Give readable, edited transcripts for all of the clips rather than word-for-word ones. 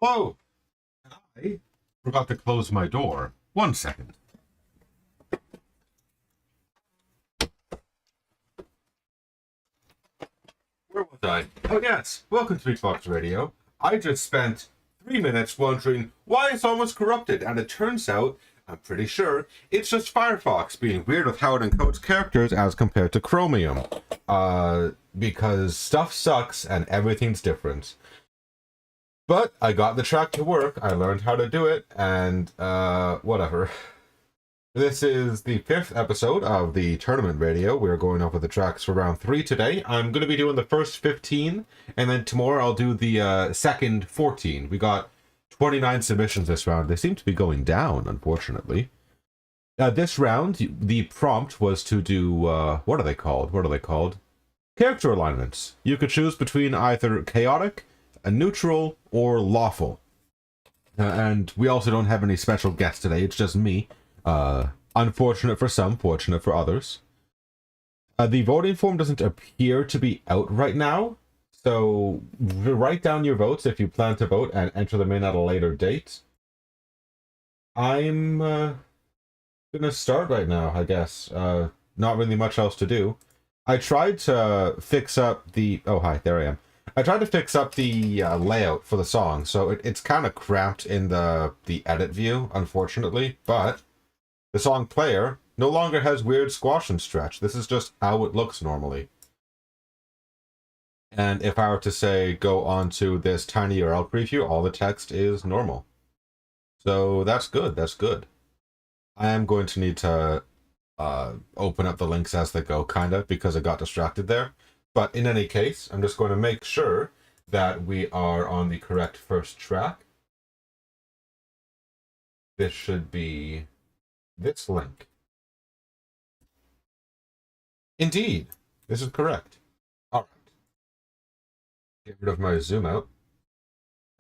Hello. I forgot to close my door. 1 second. Where was I? Oh yes, welcome to BeepBox Radio. I just spent 3 minutes wondering why it's almost corrupted, and it turns out, I'm pretty sure, it's just Firefox being weird with how it encodes characters as compared to Chromium. Because stuff sucks and everything's different. But I got the track to work, I learned how to do it, and whatever. This is the 5th episode of the Tournament Radio. We're going over the tracks for round 3 today. I'm going to be doing the first 15, and then tomorrow I'll do the second 14. We got 29 submissions this round. They seem to be going down, unfortunately. This round, the prompt was to do, what are they called? Character alignments. You could choose between either chaotic, a neutral, or lawful. And we also don't have any special guests today. It's just me. Unfortunate for some, fortunate for others. The voting form doesn't appear to be out right now, so write down your votes if you plan to vote and enter them in at a later date. I'm gonna start right now, I guess. Not really much else to do. I tried to fix up the... Oh, hi, there I am. I tried to fix up the layout for the song, so it's kind of cramped in the edit view, unfortunately, but the song player no longer has weird squash and stretch. This is just how it looks normally. And if I were to say go on to this tiny URL preview, all the text is normal. So that's good, that's good. I am going to need to open up the links as they go, kind of, because I got distracted there. But in any case, I'm just going to make sure that we are on the correct first track. This should be this link. Indeed, this is correct. All right. Get rid of my zoom out.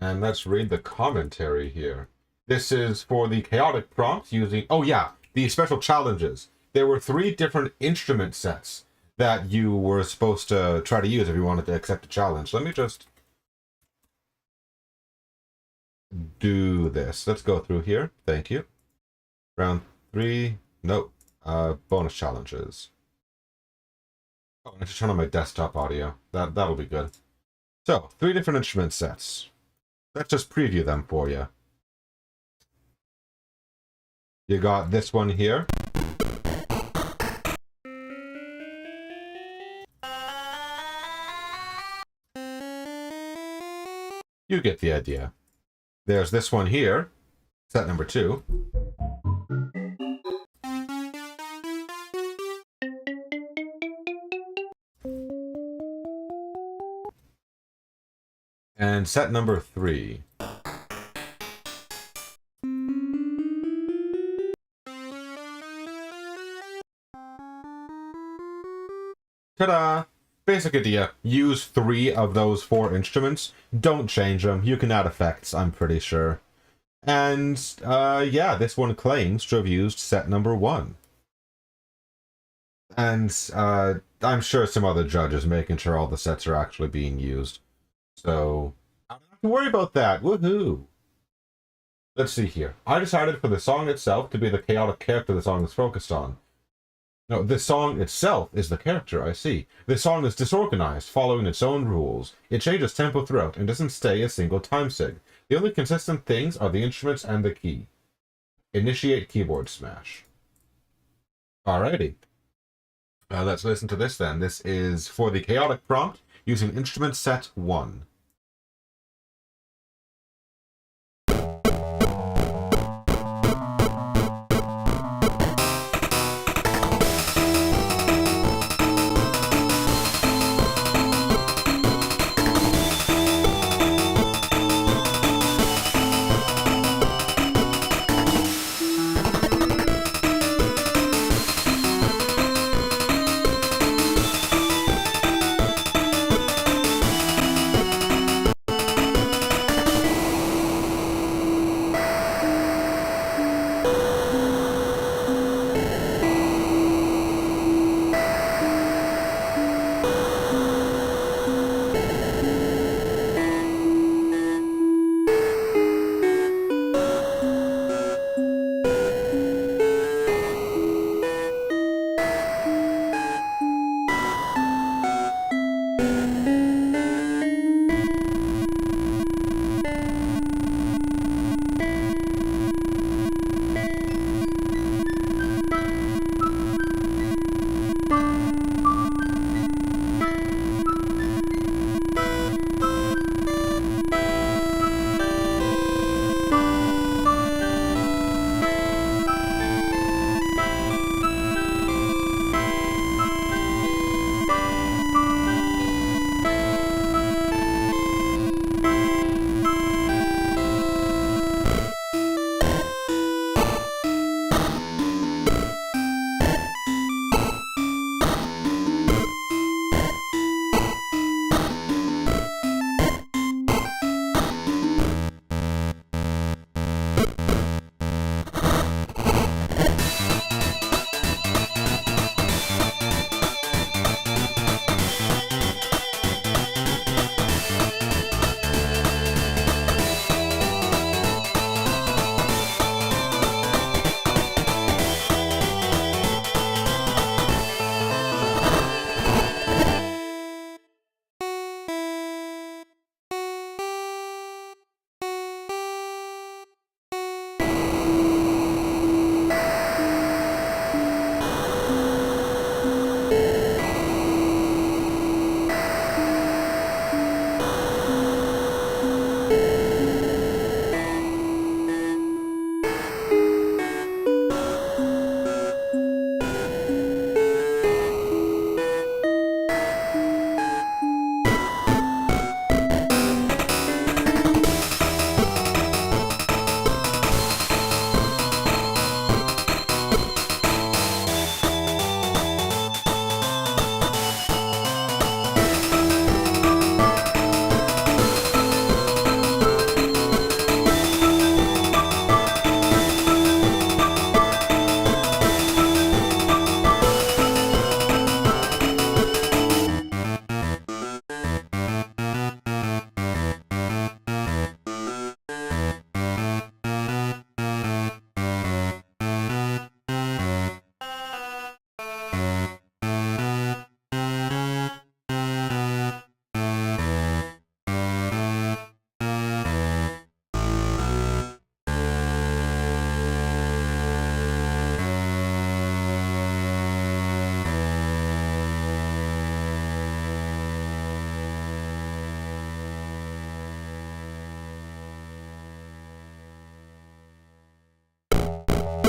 And let's read the commentary here. This is for the chaotic prompt using... Oh yeah, the special challenges. There were 3 different instrument sets that you were supposed to try to use if you wanted to accept a challenge. Let me just do this. Let's go through here. Thank you. Round 3. Nope. Bonus challenges. Oh, I should turn on my desktop audio. That'll be good. So, 3 different instrument sets. Let's just preview them for you. You got this one here. You get the idea. There's this one here, set number 2. And set number 3. Ta-da! Basic idea. Use 3 of those 4 instruments. Don't change them. You can add effects, I'm pretty sure. And, yeah, this one claims to have used set number 1. And, I'm sure some other judge is making sure all the sets are actually being used. So, I don't have to worry about that. Woohoo! Let's see here. I decided for the song itself to be the chaotic character the song is focused on. No, the song itself is the character, I see. The song is disorganized, following its own rules. It changes tempo throughout and doesn't stay a single time sig. The only consistent things are the instruments and the key. Initiate keyboard smash. Alrighty. Let's listen to this then. This is for the chaotic prompt using instrument set 1.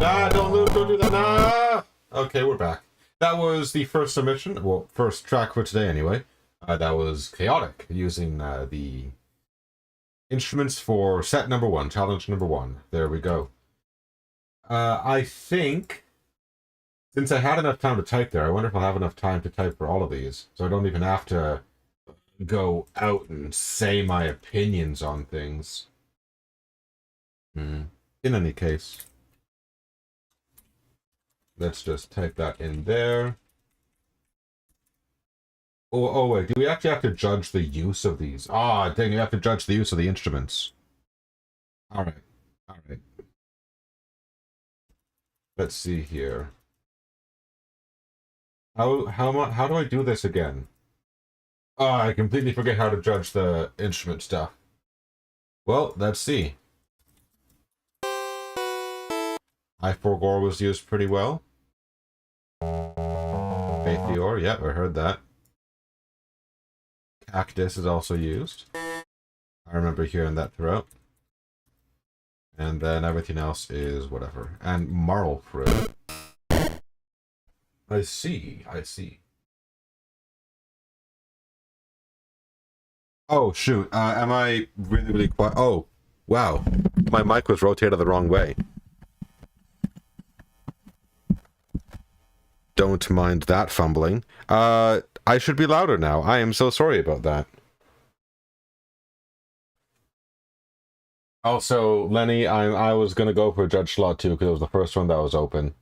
Nah, don't do that, nah! Okay, we're back. That was the first submission, well, first track for today anyway. That was Chaotic, using the instruments for set number 1, challenge number 1. There we go. I think, since I had enough time to type there, I wonder if I'll have enough time to type for all of these, so I don't even have to go out and say my opinions on things. In any case, let's just type that in there. Oh wait, do we actually have to judge the use of these? Ah, dang, you have to judge the use of the instruments. Alright. Let's see here. How do I do this again? Oh, I completely forget how to judge the instrument stuff. Well, let's see. I4Gore was used pretty well. Meteor, yep, I heard that. Cactus is also used. I remember hearing that throughout. And then everything else is whatever. And marl fruit. I see. Oh, shoot. Am I really quiet? Oh, wow. My mic was rotated the wrong way. Don't mind that fumbling. I should be louder now. I am so sorry about that. Also, Lenny, I was gonna go for Judge Slot too because it was the first one that was open.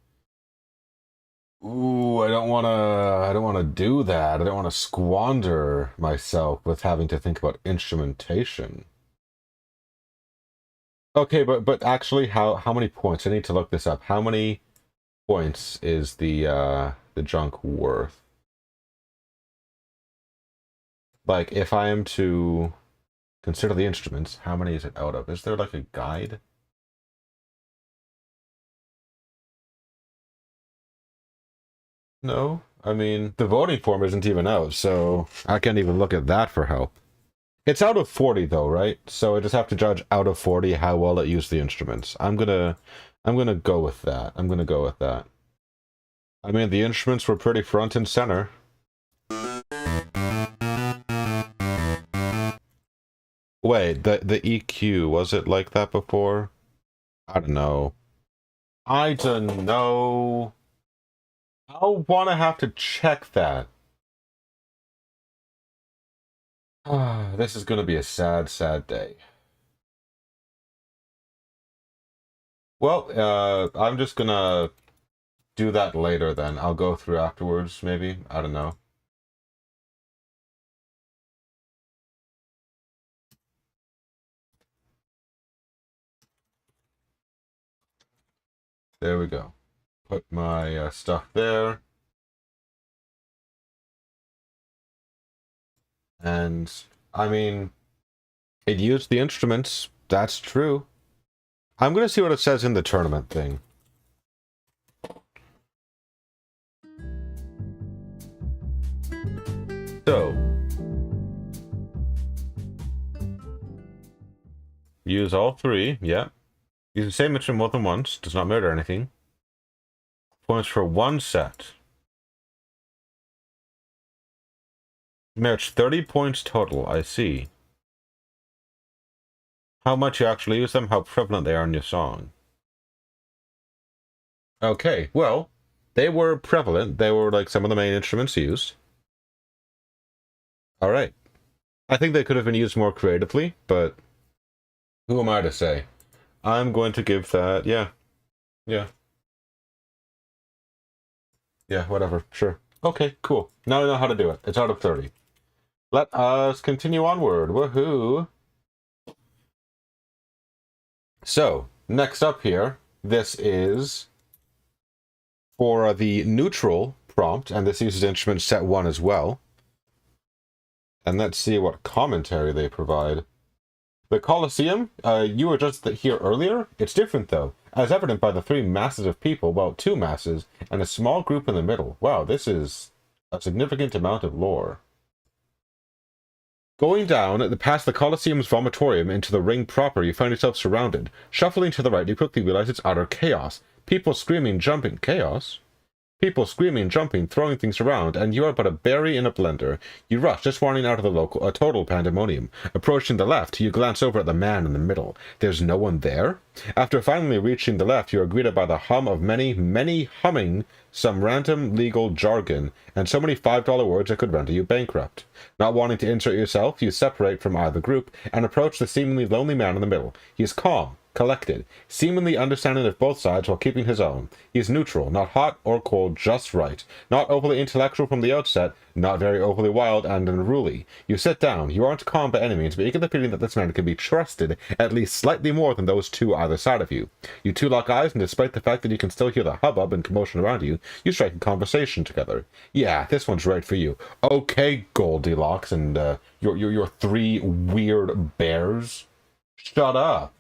Ooh, I don't wanna do that. I don't wanna squander myself with having to think about instrumentation. Okay, but actually, how many points? I need to look this up. How many points is the junk worth? Like, if I am to consider the instruments, how many is it out of? Is there like a guide? No? I mean, the voting form isn't even out, so I can't even look at that for help. It's out of 40 though, right? So I just have to judge out of 40 how well it used the instruments. I'm gonna go with that. I mean, the instruments were pretty front and center. Wait, the EQ, was it like that before? I don't know. I'll wanna have to check that. This is gonna be a sad, sad day. Well, I'm just gonna do that later then. I'll go through afterwards, maybe. I don't know. There we go. Put my stuff there. And, I mean, it used the instruments. That's true. I'm gonna see what it says in the tournament thing. So, Use all three, yeah. Use the same instrument more than once. Does not murder anything. Points for one set. Merits 30 points total, I see. How much you actually use them, how prevalent they are in your song. Okay, well, they were prevalent. They were like some of the main instruments used. Alright. I think they could have been used more creatively, but who am I to say? I'm going to give that, yeah. Yeah, whatever, sure. Okay, cool. Now I know how to do it. It's out of 30. Let us continue onward. Woohoo! So, next up here, this is for the neutral prompt, and this uses instrument set 1 as well. And let's see what commentary they provide. The Colosseum, you were just here earlier. It's different, though, as evident by the 3 masses of people, well, 2 masses, and a small group in the middle. Wow, this is a significant amount of lore. Going down, past the Colosseum's vomitorium into the ring proper, you find yourself surrounded. Shuffling to the right, you quickly realize it's utter chaos. People screaming, jumping. Chaos? People screaming, jumping, throwing things around, and you are but a berry in a blender. You rush, just running out of the local, a total pandemonium. Approaching the left, you glance over at the man in the middle. There's no one there? After finally reaching the left, you are greeted by the hum of many humming some random legal jargon, and so many $5 words that could render you bankrupt. Not wanting to insert yourself, you separate from either group, and approach the seemingly lonely man in the middle. He is calm, collected, seemingly understanding of both sides while keeping his own. He is neutral, not hot or cold, just right. Not overly intellectual from the outset, not very overly wild and unruly. You sit down. You aren't calm by any means, but you get the feeling that this man can be trusted at least slightly more than those 2 either side of you. You 2 lock eyes, and despite the fact that you can still hear the hubbub and commotion around you, you strike a conversation together. Yeah, this one's right for you. Okay, Goldilocks and your 3 weird bears. Shut up.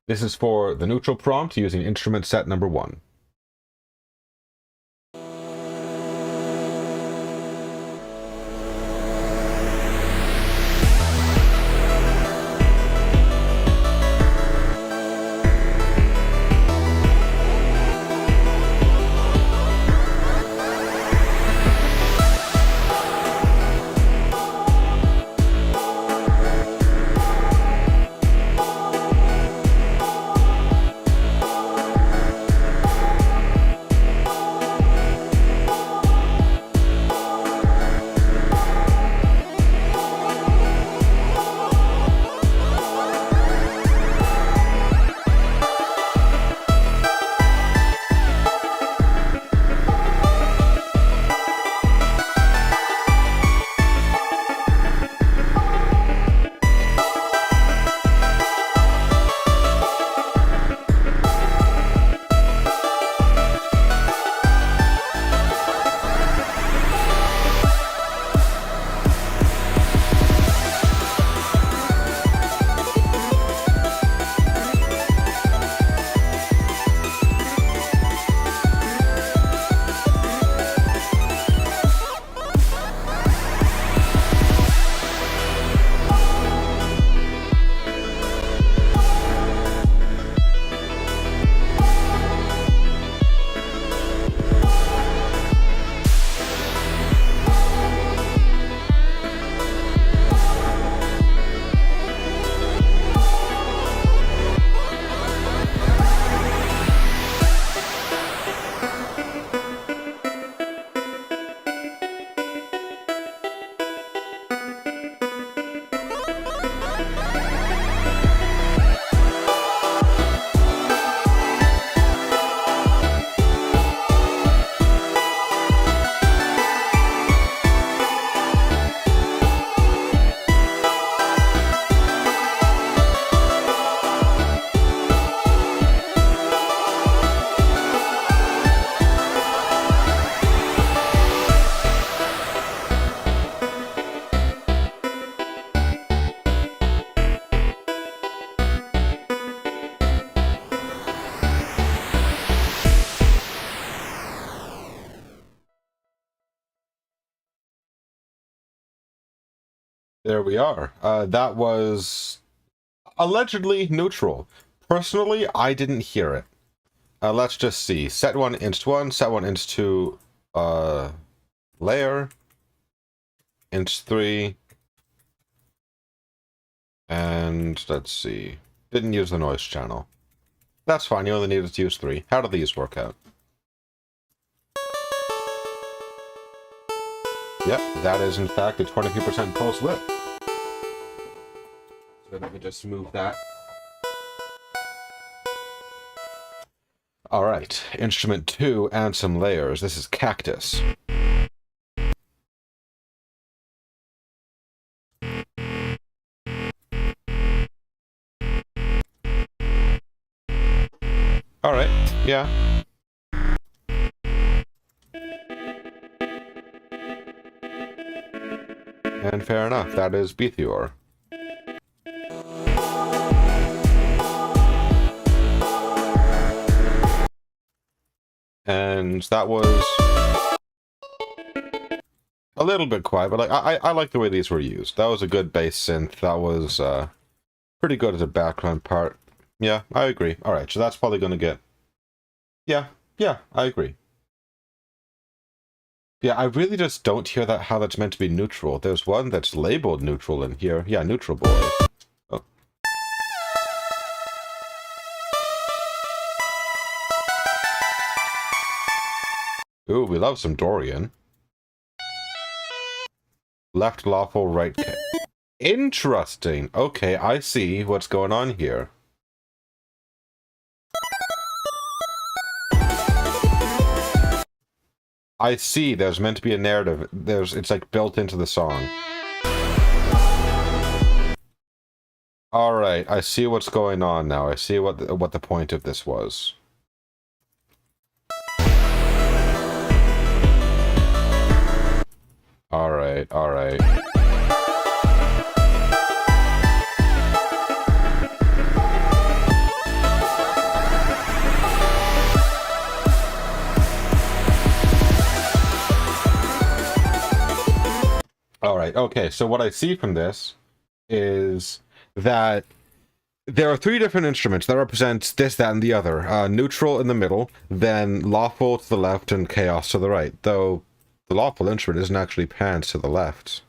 This is for the neutral prompt using instrument set number 1. There we are. That was Allegedly neutral. Personally, I didn't hear it. Let's just see. Set 1 inst 1, set 1 inst 2, layer, inst 3, and let's see. Didn't use the noise channel. That's fine, you only needed to use 3. How do these work out? Yep, that is in fact a 23% pulse width. So let me just move that. Alright, instrument 2 and some layers. This is Cactus. Alright, yeah. And fair enough, that is Beethior. And that was a little bit quiet, but like I like the way these were used. That was a good bass synth. That was pretty good as a background part. Yeah, I agree. Alright, so that's probably gonna get... Yeah, I agree. Yeah, I really just don't hear that how that's meant to be neutral. There's one that's labeled neutral in here. Yeah, neutral boy. Oh. Ooh, we love some Dorian. Left Lawful, right K. Interesting. Okay, I see what's going on here. I see, there's meant to be a narrative. It's like built into the song. Alright, I see what's going on now. I see what the point of this was. Alright. Alright, okay, so what I see from this is that there are 3 different instruments that represent this, that, and the other. Neutral in the middle, then Lawful to the left, and Chaos to the right. Though the Lawful instrument isn't actually panned to the left,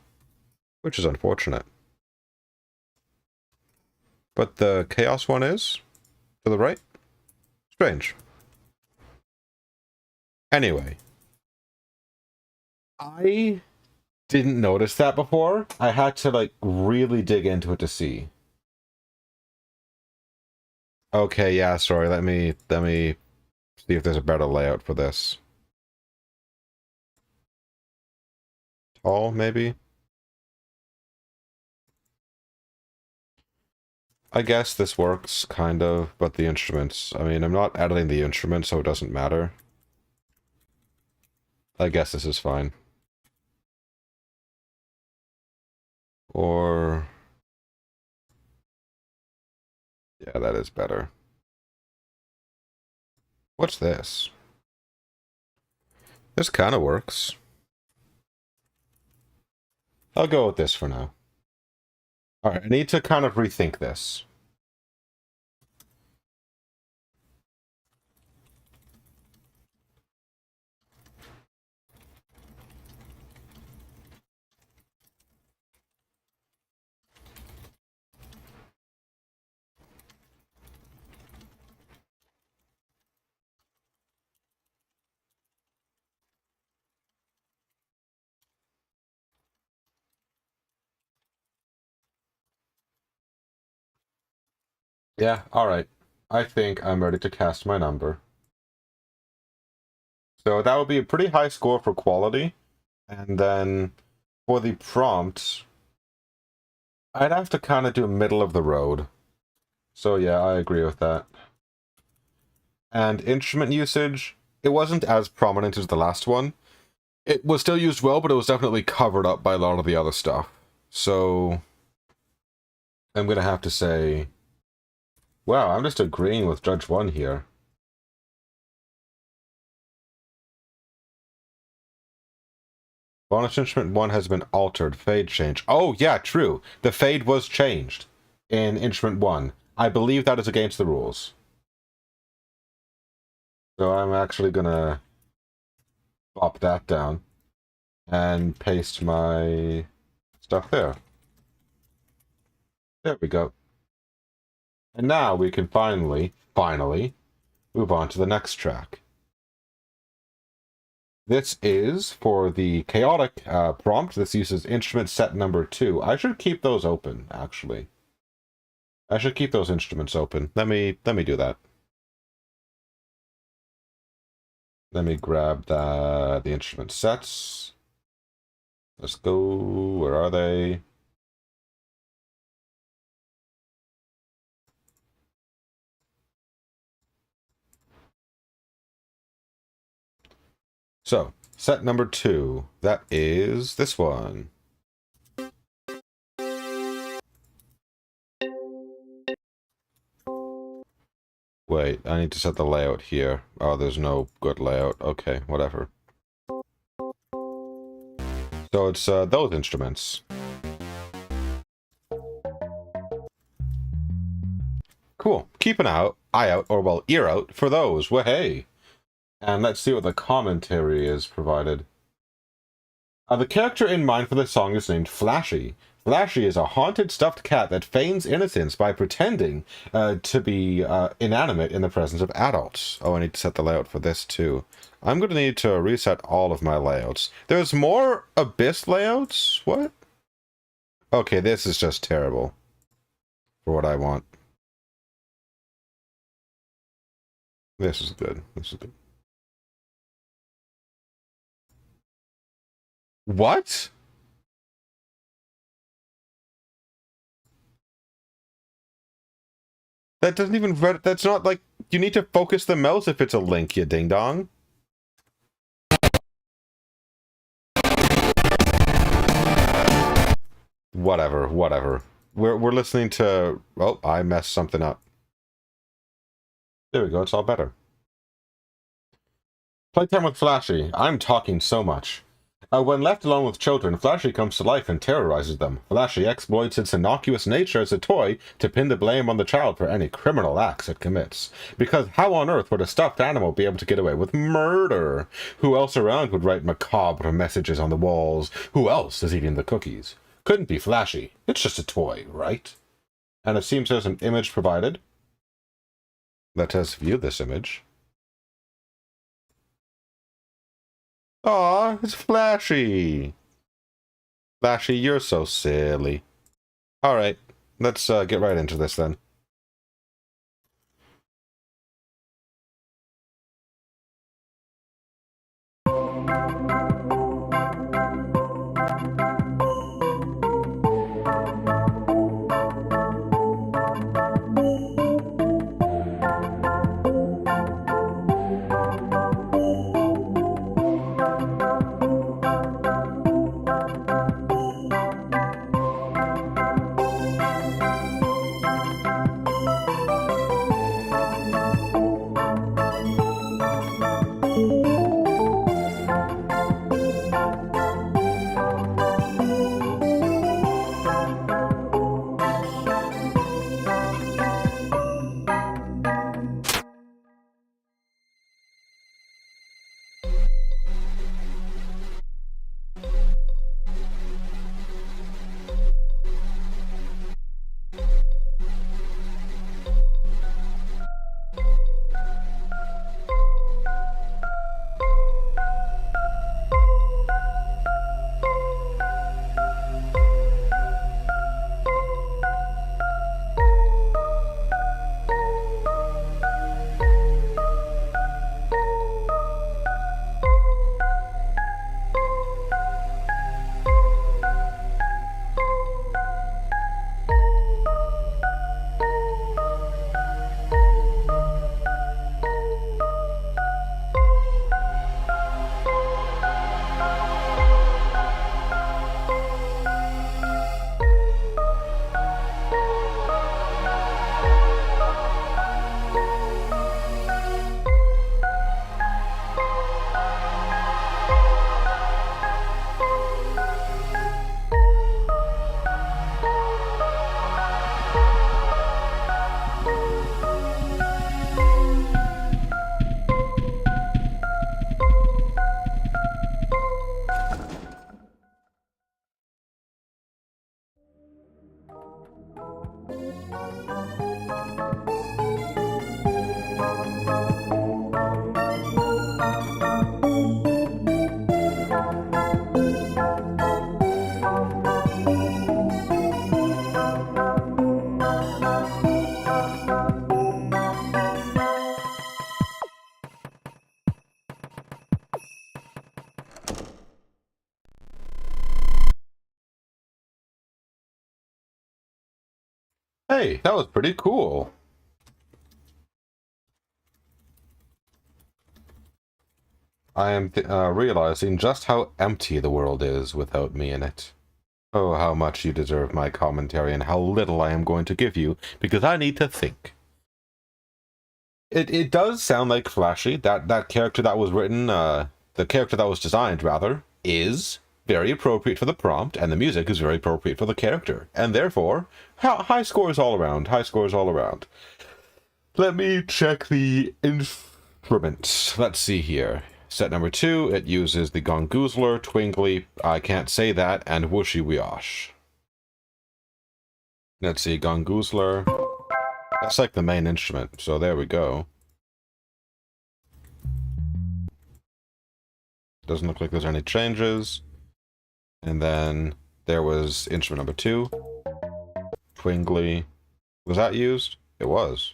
which is unfortunate. But the Chaos one is to the right? Strange. Anyway. I didn't notice that before. I had to, like, really dig into it to see. Okay, yeah, sorry, let me see if there's a better layout for this. Tall, maybe? I guess this works, kind of, but the instruments... I mean, I'm not editing the instruments, so it doesn't matter. I guess this is fine. Or... yeah, that is better. What's this? This kind of works. I'll go with this for now. Alright, I need to kind of rethink this. Yeah, alright. I think I'm ready to cast my number. So that would be a pretty high score for quality. And then for the prompt, I'd have to kind of do middle of the road. So yeah, I agree with that. And instrument usage, it wasn't as prominent as the last one. It was still used well, but it was definitely covered up by a lot of the other stuff. So I'm going to have to say... wow, I'm just agreeing with Judge 1 here. Bonus instrument 1 has been altered. Fade change. Oh, yeah, true. The fade was changed. in instrument 1. I believe that is against the rules. So I'm actually gonna pop that down and paste my stuff there. There we go. And now we can finally move on to the next track. This is for the chaotic prompt. This uses instrument set number 2. I should keep those open, actually. I should keep those instruments open. Let me do that. Let me grab the instrument sets. Let's go. Where are they? So, set number 2. That is this one. Wait, I need to set the layout here. Oh, there's no good layout. Okay, whatever. So it's those instruments. Cool. Keep an eye out, or well, ear out for those. Wahey! And let's see what the commentary is provided. The character in mind for the song is named Flashy. Flashy is a haunted stuffed cat that feigns innocence by pretending to be inanimate in the presence of adults. Oh, I need to set the layout for this too. I'm going to need to reset all of my layouts. There's more Abyss layouts? What? Okay, this is just terrible for what I want. This is good. This is good. What? That doesn't even... That's not like... You need to focus the mouse if it's a link, you ding-dong. Whatever. We're listening to... Oh, I messed something up. There we go, it's all better. Playtime with Flashy. I'm talking so much. When left alone with children, Flashy comes to life and terrorizes them. Flashy exploits its innocuous nature as a toy to pin the blame on the child for any criminal acts it commits. Because how on earth would a stuffed animal be able to get away with murder? Who else around would write macabre messages on the walls? Who else is eating the cookies? Couldn't be Flashy. It's just a toy, right? And it seems there's an image provided. Let us view this image. Aw, it's Flashy. Flashy, you're so silly. Alright, let's get right into this then. Hey, that was pretty cool. I am realizing just how empty the world is without me in it. Oh, how much you deserve my commentary and how little I am going to give you, because I need to think. It does sound like Flashy. That character that was written, the character that was designed, rather, is very appropriate for the prompt, and the music is very appropriate for the character. And therefore, high scores all around. High scores all around. Let me check the instruments. Let's see here. Set number 2, it uses the Gongoozler, Twingly, I can't say that, and Whooshy Wiosh. Let's see, Gongoozler. That's like the main instrument, so there we go. Doesn't look like there's any changes. And then there was instrument number 2. Twingly. Was that used? It was.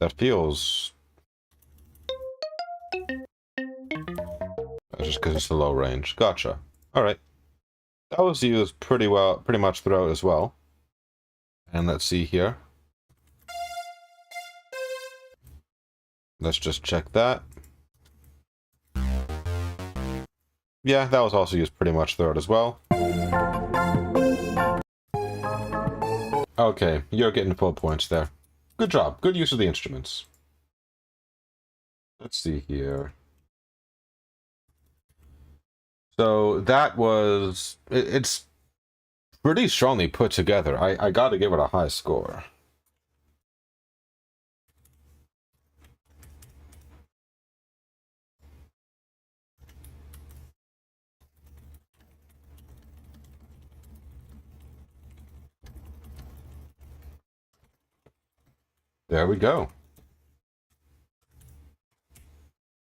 That feels... That's just because it's the low range. Gotcha. Alright. That was used pretty much throughout as well. And let's see here. Let's just check that. Yeah, that was also used pretty much throughout as well. Okay, you're getting full points there. Good job. Good use of the instruments. Let's see here. So that was... It's pretty strongly put together. I gotta give it a high score. There we go.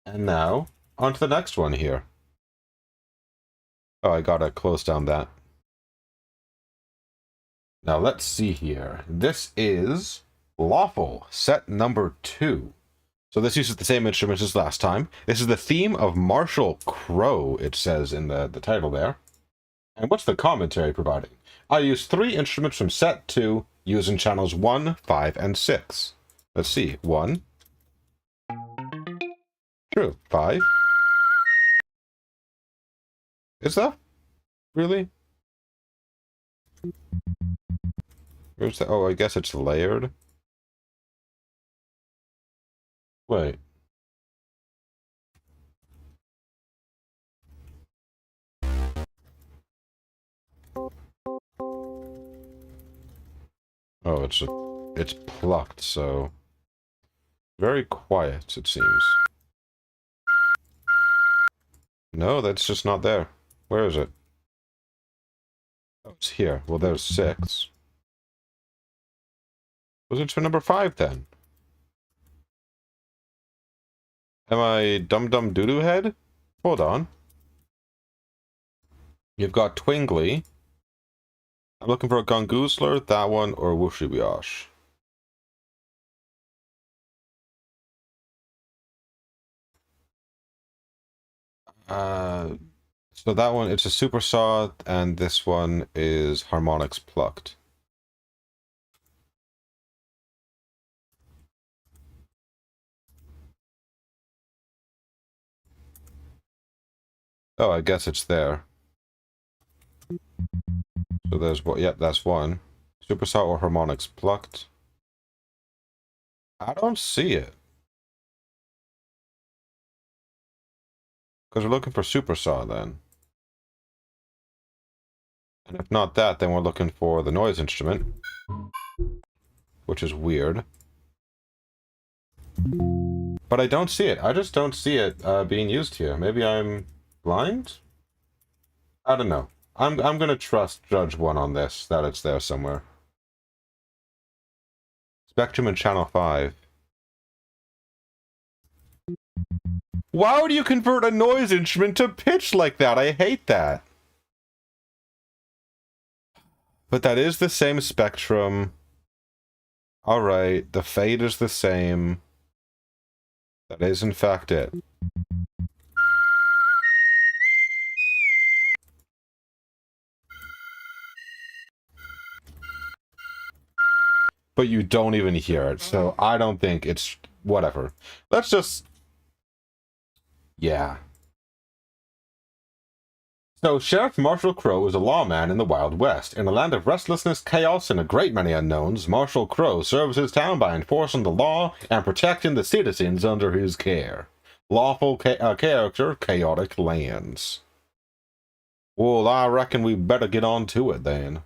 And now, on to the next one here. Oh, I gotta close down that. Now, let's see here. This is Lawful, set number 2. So this uses the same instruments as last time. This is the theme of Marshall Crow, it says in the title there. And what's the commentary providing? I use 3 instruments from set 2, using channels 1, 5, and 6. Let's see. 1. True. 5. Is that? Really? Where's the... Oh, I guess it's layered. Wait. Oh, it's plucked, so... Very quiet, it seems. No, that's just not there. Where is it? Oh, it's here. Well, there's 6. Was it for number 5, then? Am I dum-dum doo-doo head? Hold on. You've got Twingly. I'm looking for a Gongoozler, that one, or Whooshy Wiosh. So that one, it's a super saw, and this one is harmonics plucked. Oh, I guess it's there. So there's what? Yep, that's one. Super saw or harmonics plucked. I don't see it. Because we're looking for super saw then. And if not that, then we're looking for the noise instrument. Which is weird. But I don't see it. I just don't see it being used here. Maybe I'm blind? I don't know. I'm gonna trust Judge 1 on this, that it's there somewhere. Spectrum and Channel 5. Why would you convert a noise instrument to pitch like that? I hate that. But that is the same spectrum. Alright, the fade is the same. That is in fact it. But you don't even hear it, so I don't think it's... whatever. Let's just... yeah. So, Sheriff Marshall Crowe is a lawman in the Wild West. In a land of restlessness, chaos, and a great many unknowns, Marshall Crowe serves his town by enforcing the law and protecting the citizens under his care. Lawful character, chaotic lands. Well, I reckon we better get on to it, then.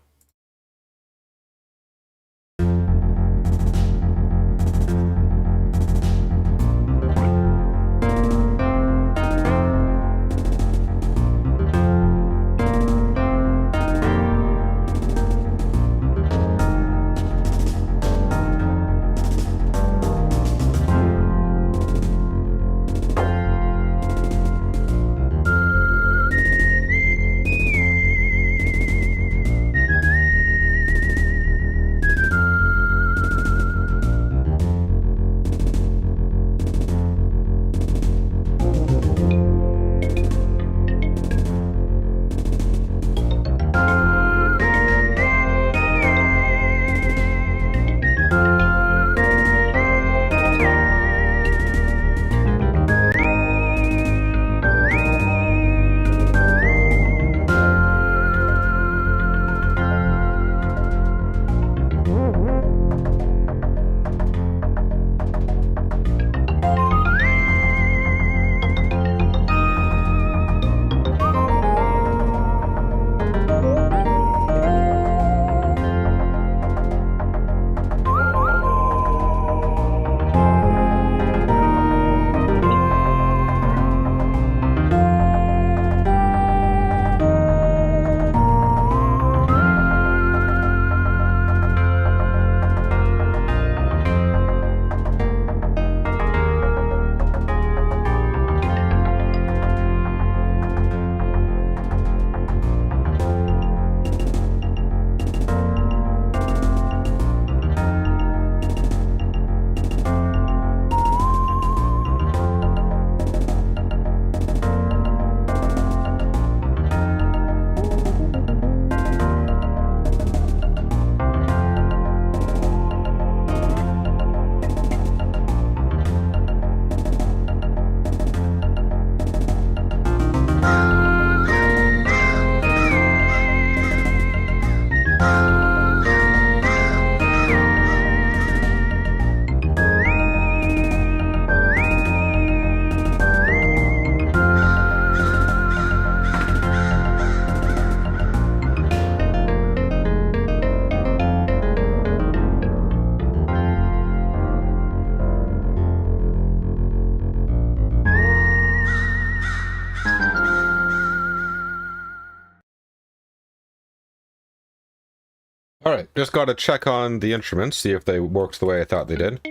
Alright, just gotta check on the instruments, see if they worked the way I thought they did.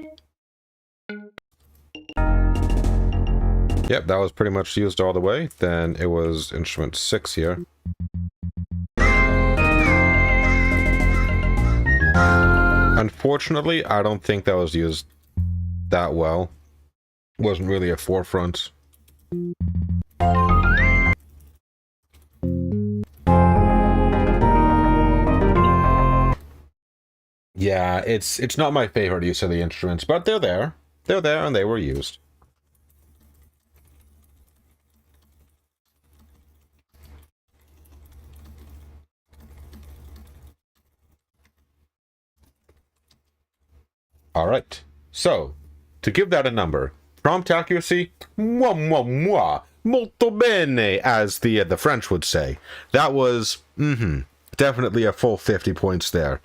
Yep, that was pretty much used all the way. Then it was instrument 6 here. Unfortunately, I don't think that was used that well. Wasn't really a forefront. Yeah, it's not my favorite use of the instruments, but they're there. They're there and they were used. Alright, so, to give that a number, prompt accuracy, molto bene, as the French would say. That was, definitely a full 50 points there.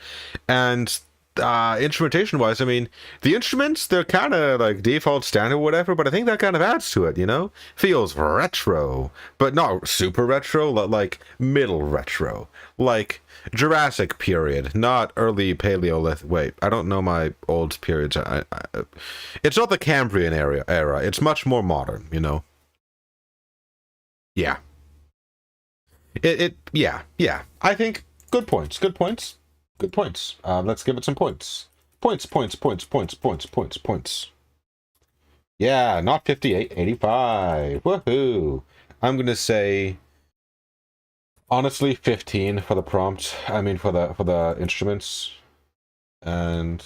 And instrumentation wise, I mean, the instruments, they're kind of like default standard or whatever, but I think that kind of adds to it, you know? Feels retro, but not super retro, like middle retro. Like Jurassic period, not early Paleolithic. Wait, I don't know my old periods. It's not the Cambrian era. It's much more modern, you know? Yeah. Yeah. I think good points. Let's give it some points. Points. Yeah, not 58, 85. Woohoo. I'm gonna say, honestly, 15 for the prompt. I mean, for the instruments. And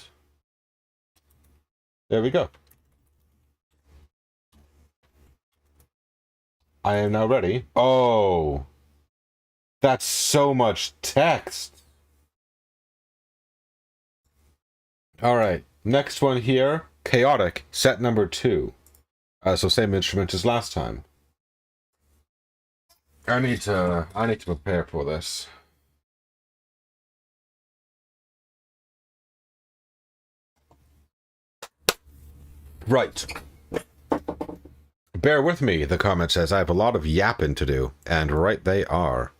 there we go. I am now ready. Oh, that's so much text. All right, next one here, chaotic, set number 2. So same instrument as last time. I need to prepare for this. Right. Bear with me, the comment says. I have a lot of yapping to do, and right they are.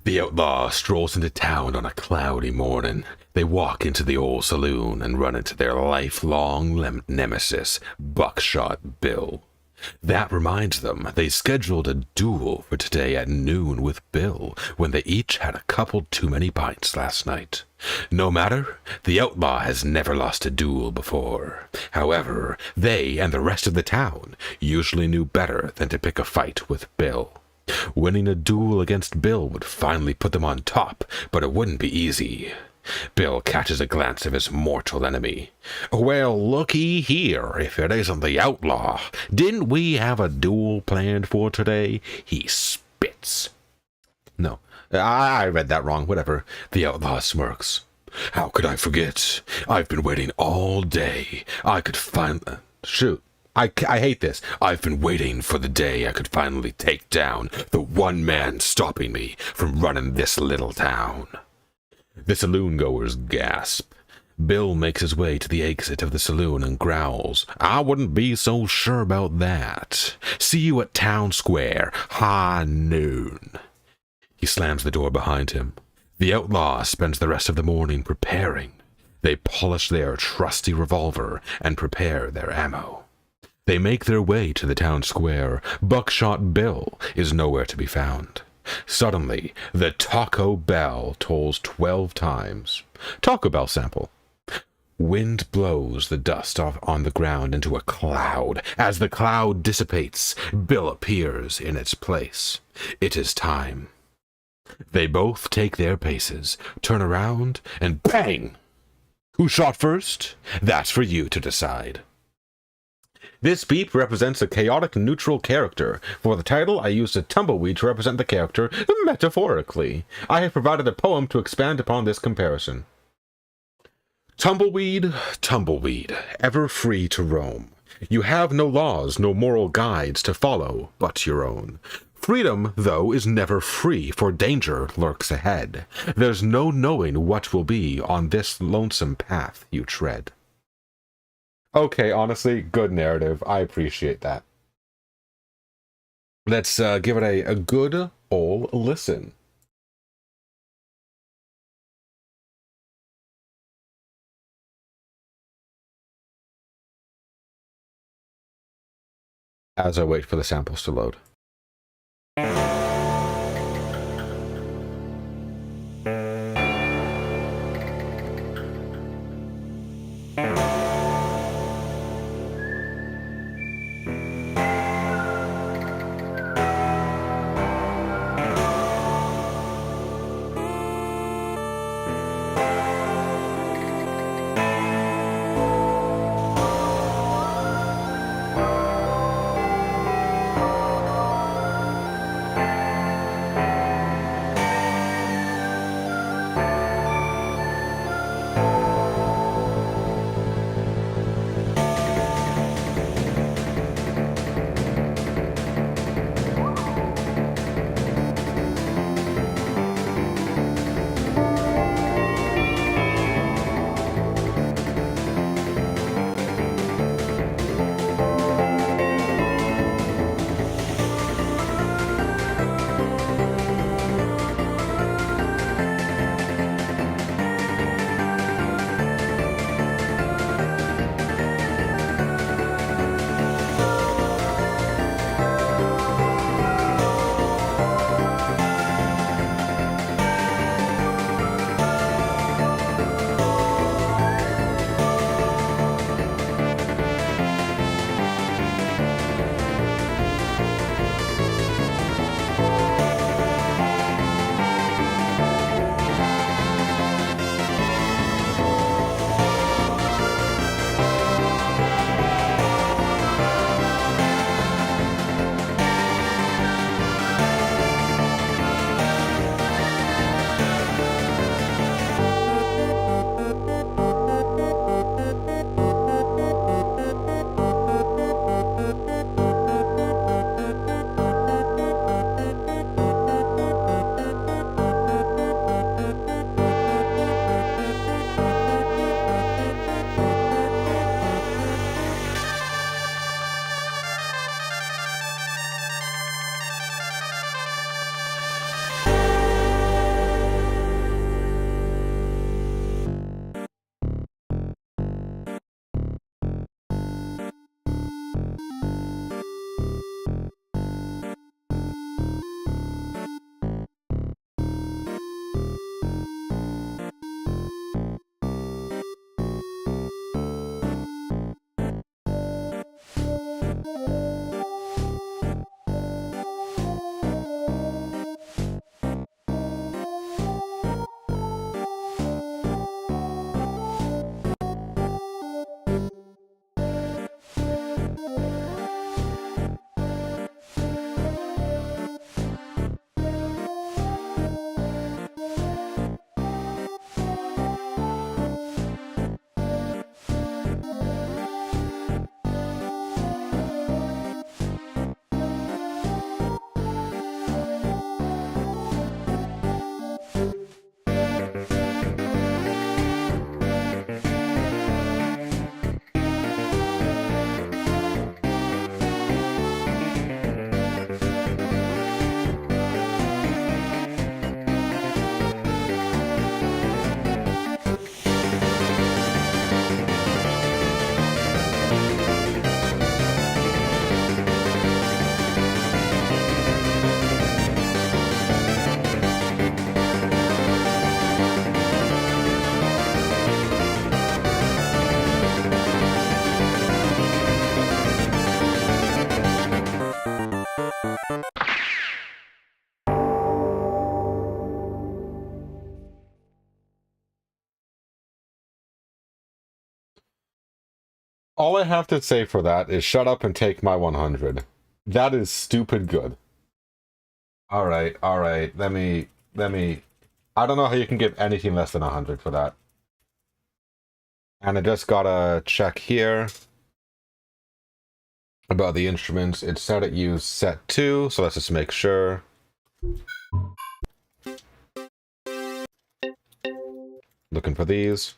The outlaw strolls into town on a cloudy morning. They walk into the old saloon and run into their lifelong nemesis, Buckshot Bill. That reminds them they scheduled a duel for today at noon with Bill when they each had a couple too many pints last night. No matter, the outlaw has never lost a duel before. However, they and the rest of the town usually knew better than to pick a fight with Bill. Winning a duel against Bill would finally put them on top, but it wouldn't be easy. Bill catches a glance of his mortal enemy. Well, looky here, if it isn't the outlaw. Didn't we have a duel planned for today? He spits. No, I read that wrong, whatever. The outlaw smirks. How could I forget? I've been waiting all day. I could finally... Shoot. I hate this. I've been waiting for the day I could finally take down the one man stopping me from running this little town. The saloon-goers gasp. Bill makes his way to the exit of the saloon and growls, I wouldn't be so sure about that. See you at town square, high noon. He slams the door behind him. The outlaw spends the rest of the morning preparing. They polish their trusty revolver and prepare their ammo. They make their way to the town square. Buckshot Bill is nowhere to be found. Suddenly, the Taco Bell tolls 12 times. Taco Bell sample. Wind blows the dust off on the ground into a cloud. As the cloud dissipates, Bill appears in its place. It is time. They both take their paces, turn around, and bang! Who shot first? That's for you to decide. This beep represents a chaotic neutral character. For the title, I used a tumbleweed to represent the character metaphorically. I have provided a poem to expand upon this comparison. Tumbleweed, tumbleweed, ever free to roam. You have no laws, no moral guides to follow, but your own. Freedom, though, is never free, for danger lurks ahead. There's no knowing what will be on this lonesome path you tread. Okay, honestly, good narrative. I appreciate that. Let's give it a good ol' listen. As I wait for the samples to load. All I have to say for that is shut up and take my 100. That is stupid good. Alright. Let me... I don't know how you can give anything less than 100 for that. And I just gotta check here about the instruments. It said it used set 2, so let's just make sure. Looking for these.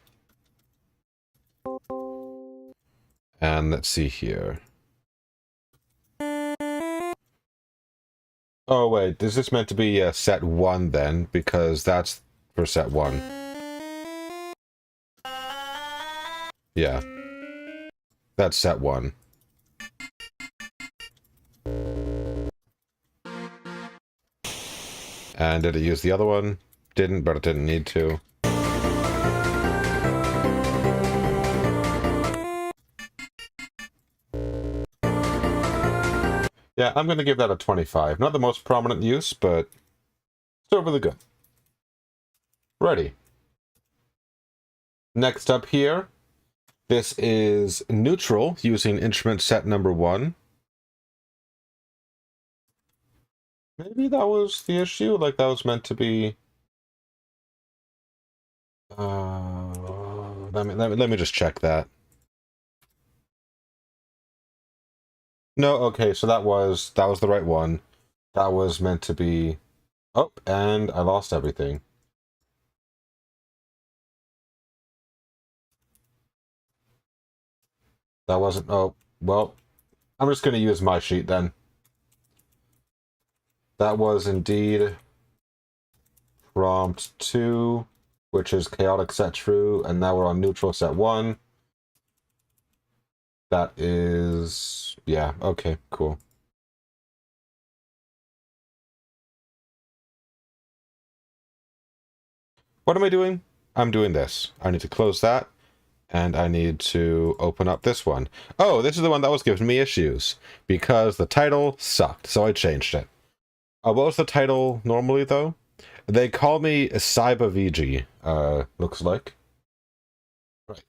And let's see here. Oh wait, is this meant to be set 1 then? Because that's for set 1. Yeah. That's set 1. And did it use the other one? Didn't, but it didn't need to. Yeah, I'm going to give that a 25. Not the most prominent use, but still really good. Ready. Next up here, this is neutral using instrument set number 1. Maybe that was the issue, like that was meant to be... let me just check that. No, okay, so that was the right one. That was meant to be... Oh, and I lost everything. That wasn't... Oh, well, I'm just going to use my sheet then. That was indeed prompt 2, which is chaotic set true, and now we're on neutral set 1. That is... yeah, okay, cool. What am I doing? I'm doing this. I need to close that, and I need to open up this one. Oh, this is the one that was giving me issues, because the title sucked, so I changed it. What was the title normally, though? They call me Cyber VG, looks like. Right.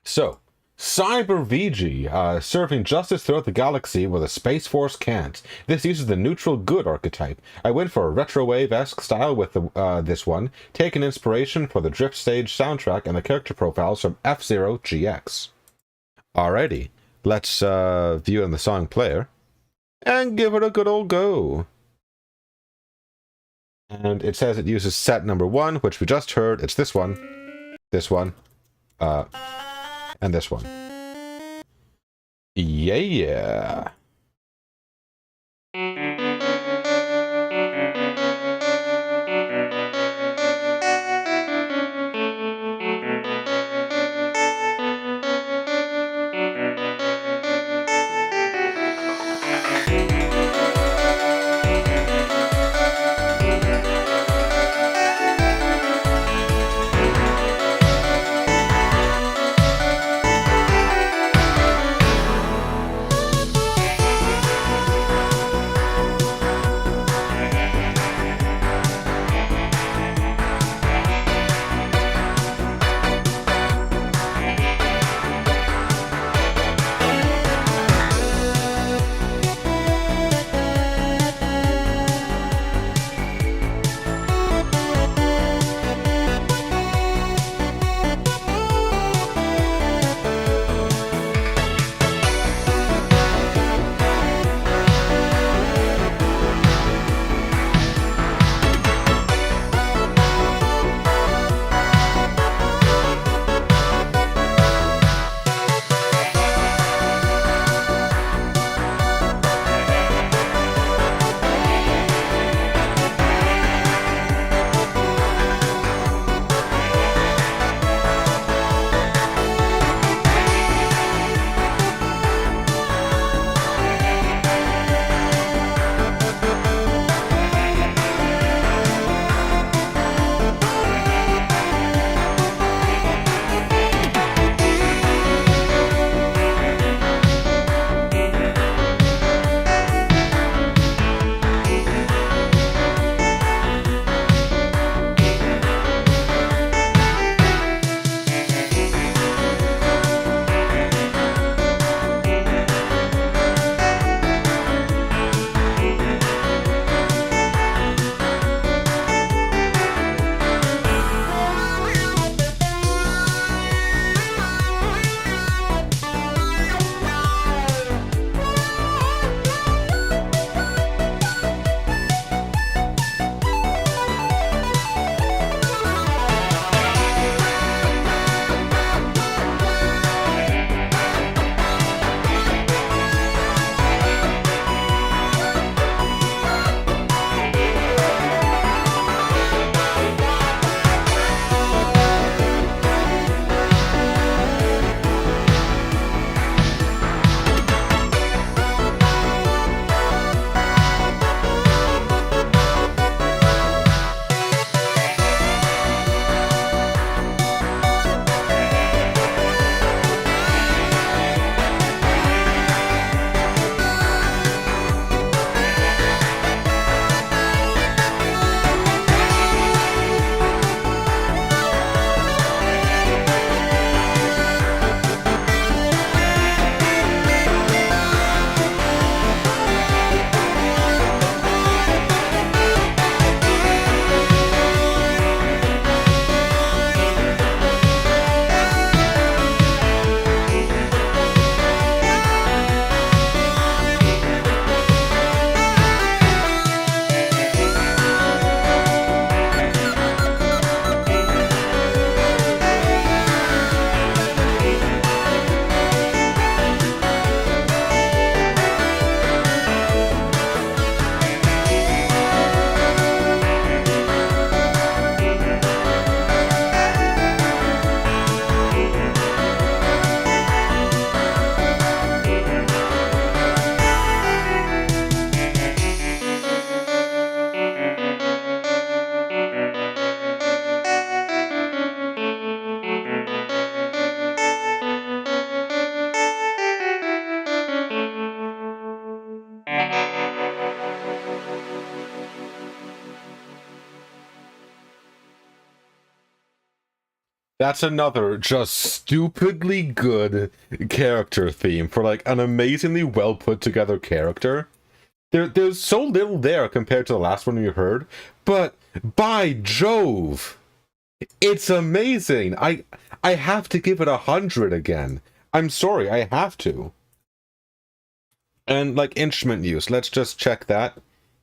So... Cyber VG, serving justice throughout the galaxy where the Space Force can't. This uses the neutral good archetype. I went for a retrowave-esque style with this one, taking inspiration for the Drift Stage soundtrack and the character profiles from F-Zero GX. Alrighty, let's view in the song player, and give it a good old go. And it says it uses set number 1, which we just heard. It's this one, and this one. Yeah. That's another just stupidly good character theme for like an amazingly well put together character. There's so little there compared to the last one you heard, but by Jove, it's amazing. I have to give it 100 again. I'm sorry, I have to. And like instrument use, let's just check that.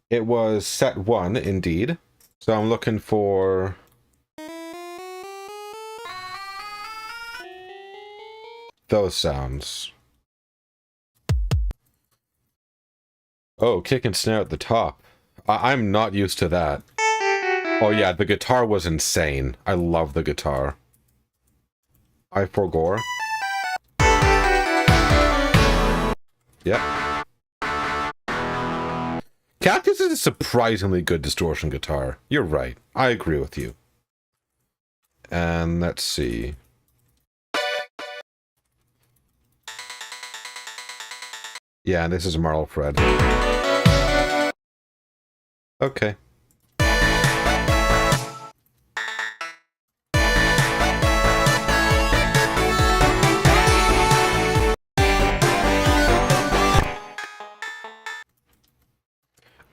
It was set 1 indeed. So I'm looking for those sounds. Oh, kick and snare at the top. I'm not used to that. Oh yeah, the guitar was insane. I love the guitar. I forgore. Yep. Cactus is a surprisingly good distortion guitar. You're right. I agree with you. And let's see. Yeah, this is Marl Fred. Okay.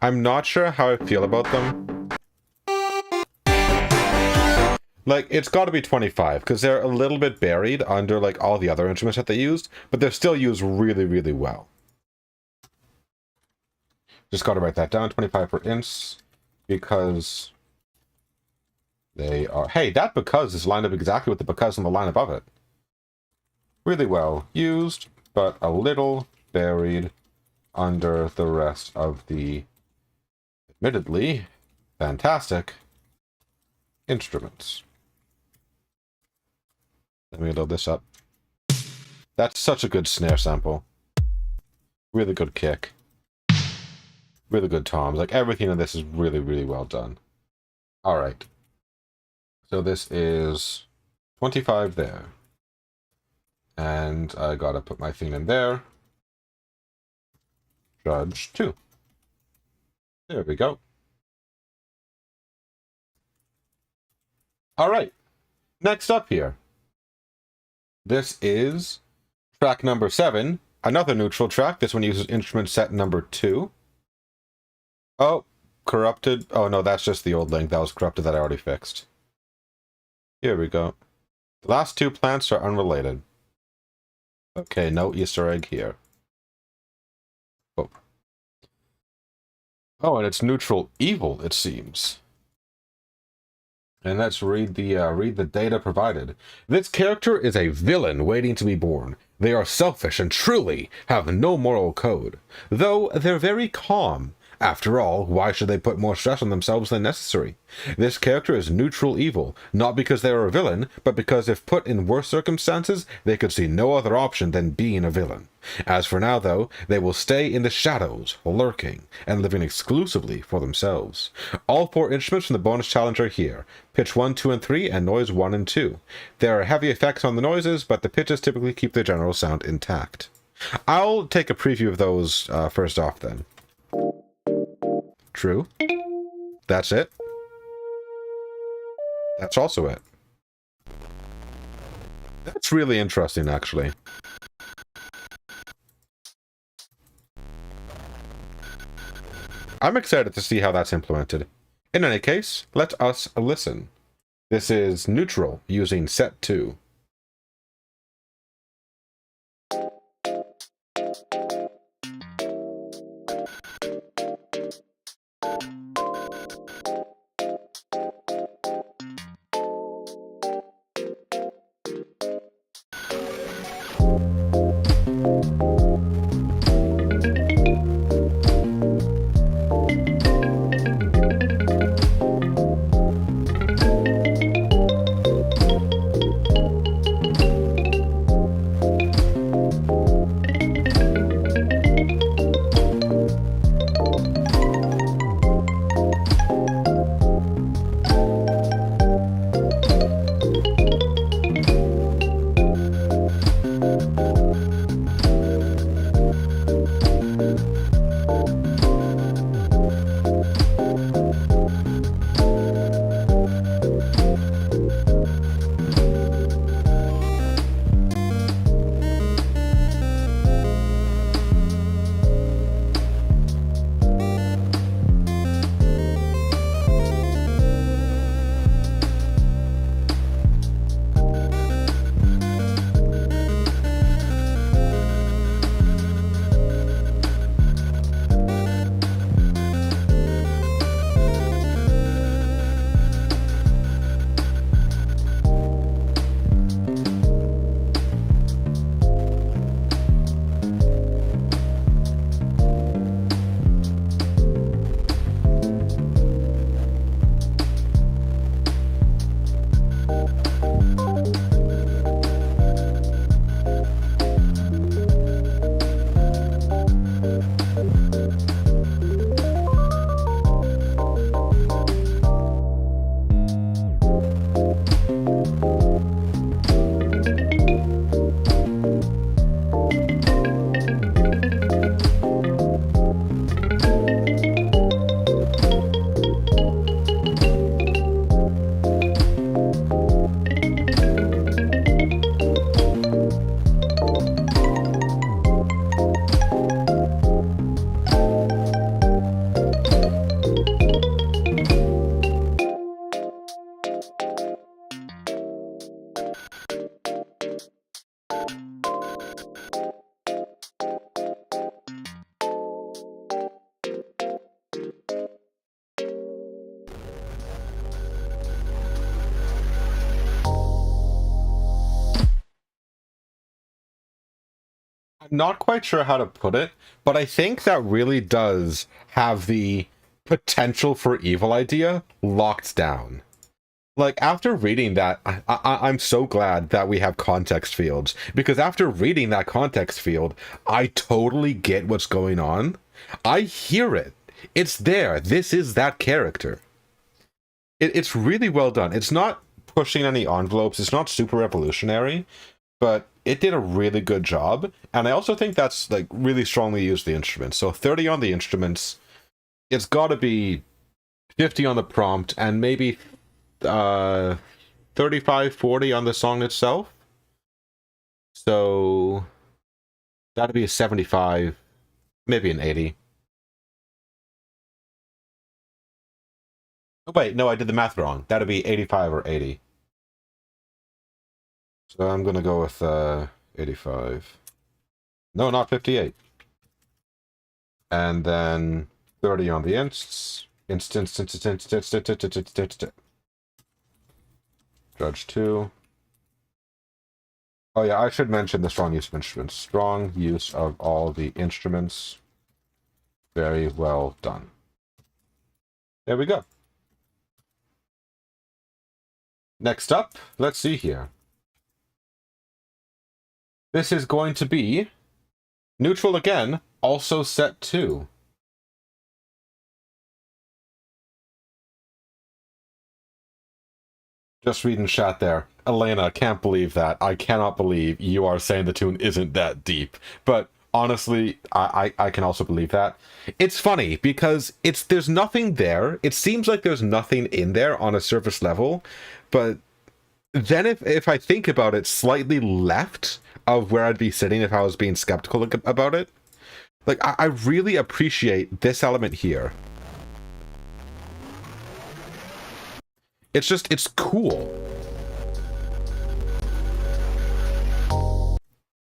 I'm not sure how I feel about them. Like, it's got to be 25, because they're a little bit buried under, like, all the other instruments that they used, but they're still used really, really well. Just got to write that down, 25 for ints, because they are... Hey, that because is lined up exactly with the because on the line above it. Really well used, but a little buried under the rest of the, admittedly, fantastic instruments. Let me load this up. That's such a good snare sample. Really good kick. Really good toms. Like, everything in this is really, really well done. Alright. So this is 25 there. And I gotta put my thing in there. Judge 2. There we go. Alright. Next up here. This is track number 7. Another neutral track. This one uses instrument set number 2. Oh, corrupted. Oh no, that's just the old link. That was corrupted that I already fixed. Here we go. The last 2 plants are unrelated. Okay, no Easter egg here. Oh. Oh, and it's neutral evil, it seems. And let's read the data provided. This character is a villain waiting to be born. They are selfish and truly have no moral code, though they're very calm. After all, why should they put more stress on themselves than necessary? This character is neutral evil, not because they are a villain, but because if put in worse circumstances, they could see no other option than being a villain. As for now, though, they will stay in the shadows, lurking, and living exclusively for themselves. All 4 instruments from the bonus challenge are here. Pitch 1, 2, and 3, and noise 1 and 2. There are heavy effects on the noises, but the pitches typically keep their general sound intact. I'll take a preview of those first off, then. True. That's it. That's also it. That's really interesting, actually. I'm excited to see how that's implemented. In any case, let us listen. This is neutral using set 2. I'm not quite sure how to put it, but I think that really does have the potential for evil idea locked down. Like, after reading that, I'm so glad that we have context fields, because after reading that context field, I totally get what's going on. I hear it. It's there. This is that character. It's really well done. It's not pushing any envelopes. It's not super revolutionary, but it did a really good job. And I also think that's, like, really strongly used the instruments. So 30 on the instruments. It's got to be 50 on the prompt, and maybe 35, 40 on the song itself. So that'd be a 75, maybe an 80. Oh, wait, no, I did the math wrong. That'd be 85 or 80. So I'm gonna go with 85. No, not 58. And then 30 on the instance. Judge 2. Oh yeah, I should mention the strong use of instruments. Strong use of all the instruments. Very well done. There we go. Next up, let's see here. This is going to be neutral again, also set 2. Just reading chat there. Elena, can't believe that. I cannot believe you are saying the tune isn't that deep. But honestly, I can also believe that. It's funny because there's nothing there. It seems like there's nothing in there on a surface level. But then if I think about it slightly left of where I'd be sitting if I was being skeptical about it, like, I really appreciate this element here. It's cool.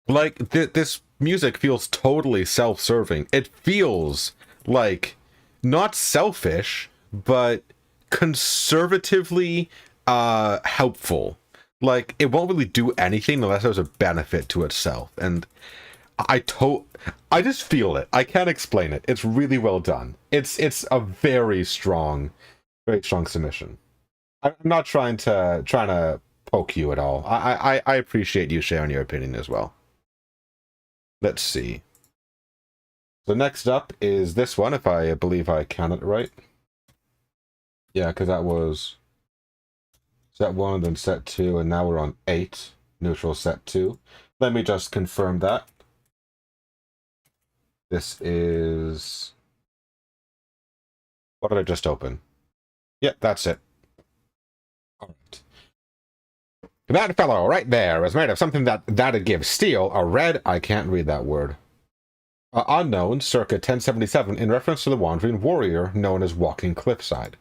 Like, this music feels totally self-serving. It feels like not selfish, but conservatively helpful. Like, it won't really do anything unless there's a benefit to itself. And I just feel it. I can't explain it. It's really well done. It's a very strong submission. I'm not trying to poke you at all. I appreciate you sharing your opinion as well. Let's see. So next up is this one, if I believe I counted it right. Yeah, because that was set 1, then set 2, and now we're on 8. Neutral set 2. Let me just confirm that. This is... What did I just open? Yeah, that's it. Alright. That fellow right there is made of something that'd give steel a red... I can't read that word. Unknown, circa 1077, in reference to the wandering warrior known as Walking Cliffside.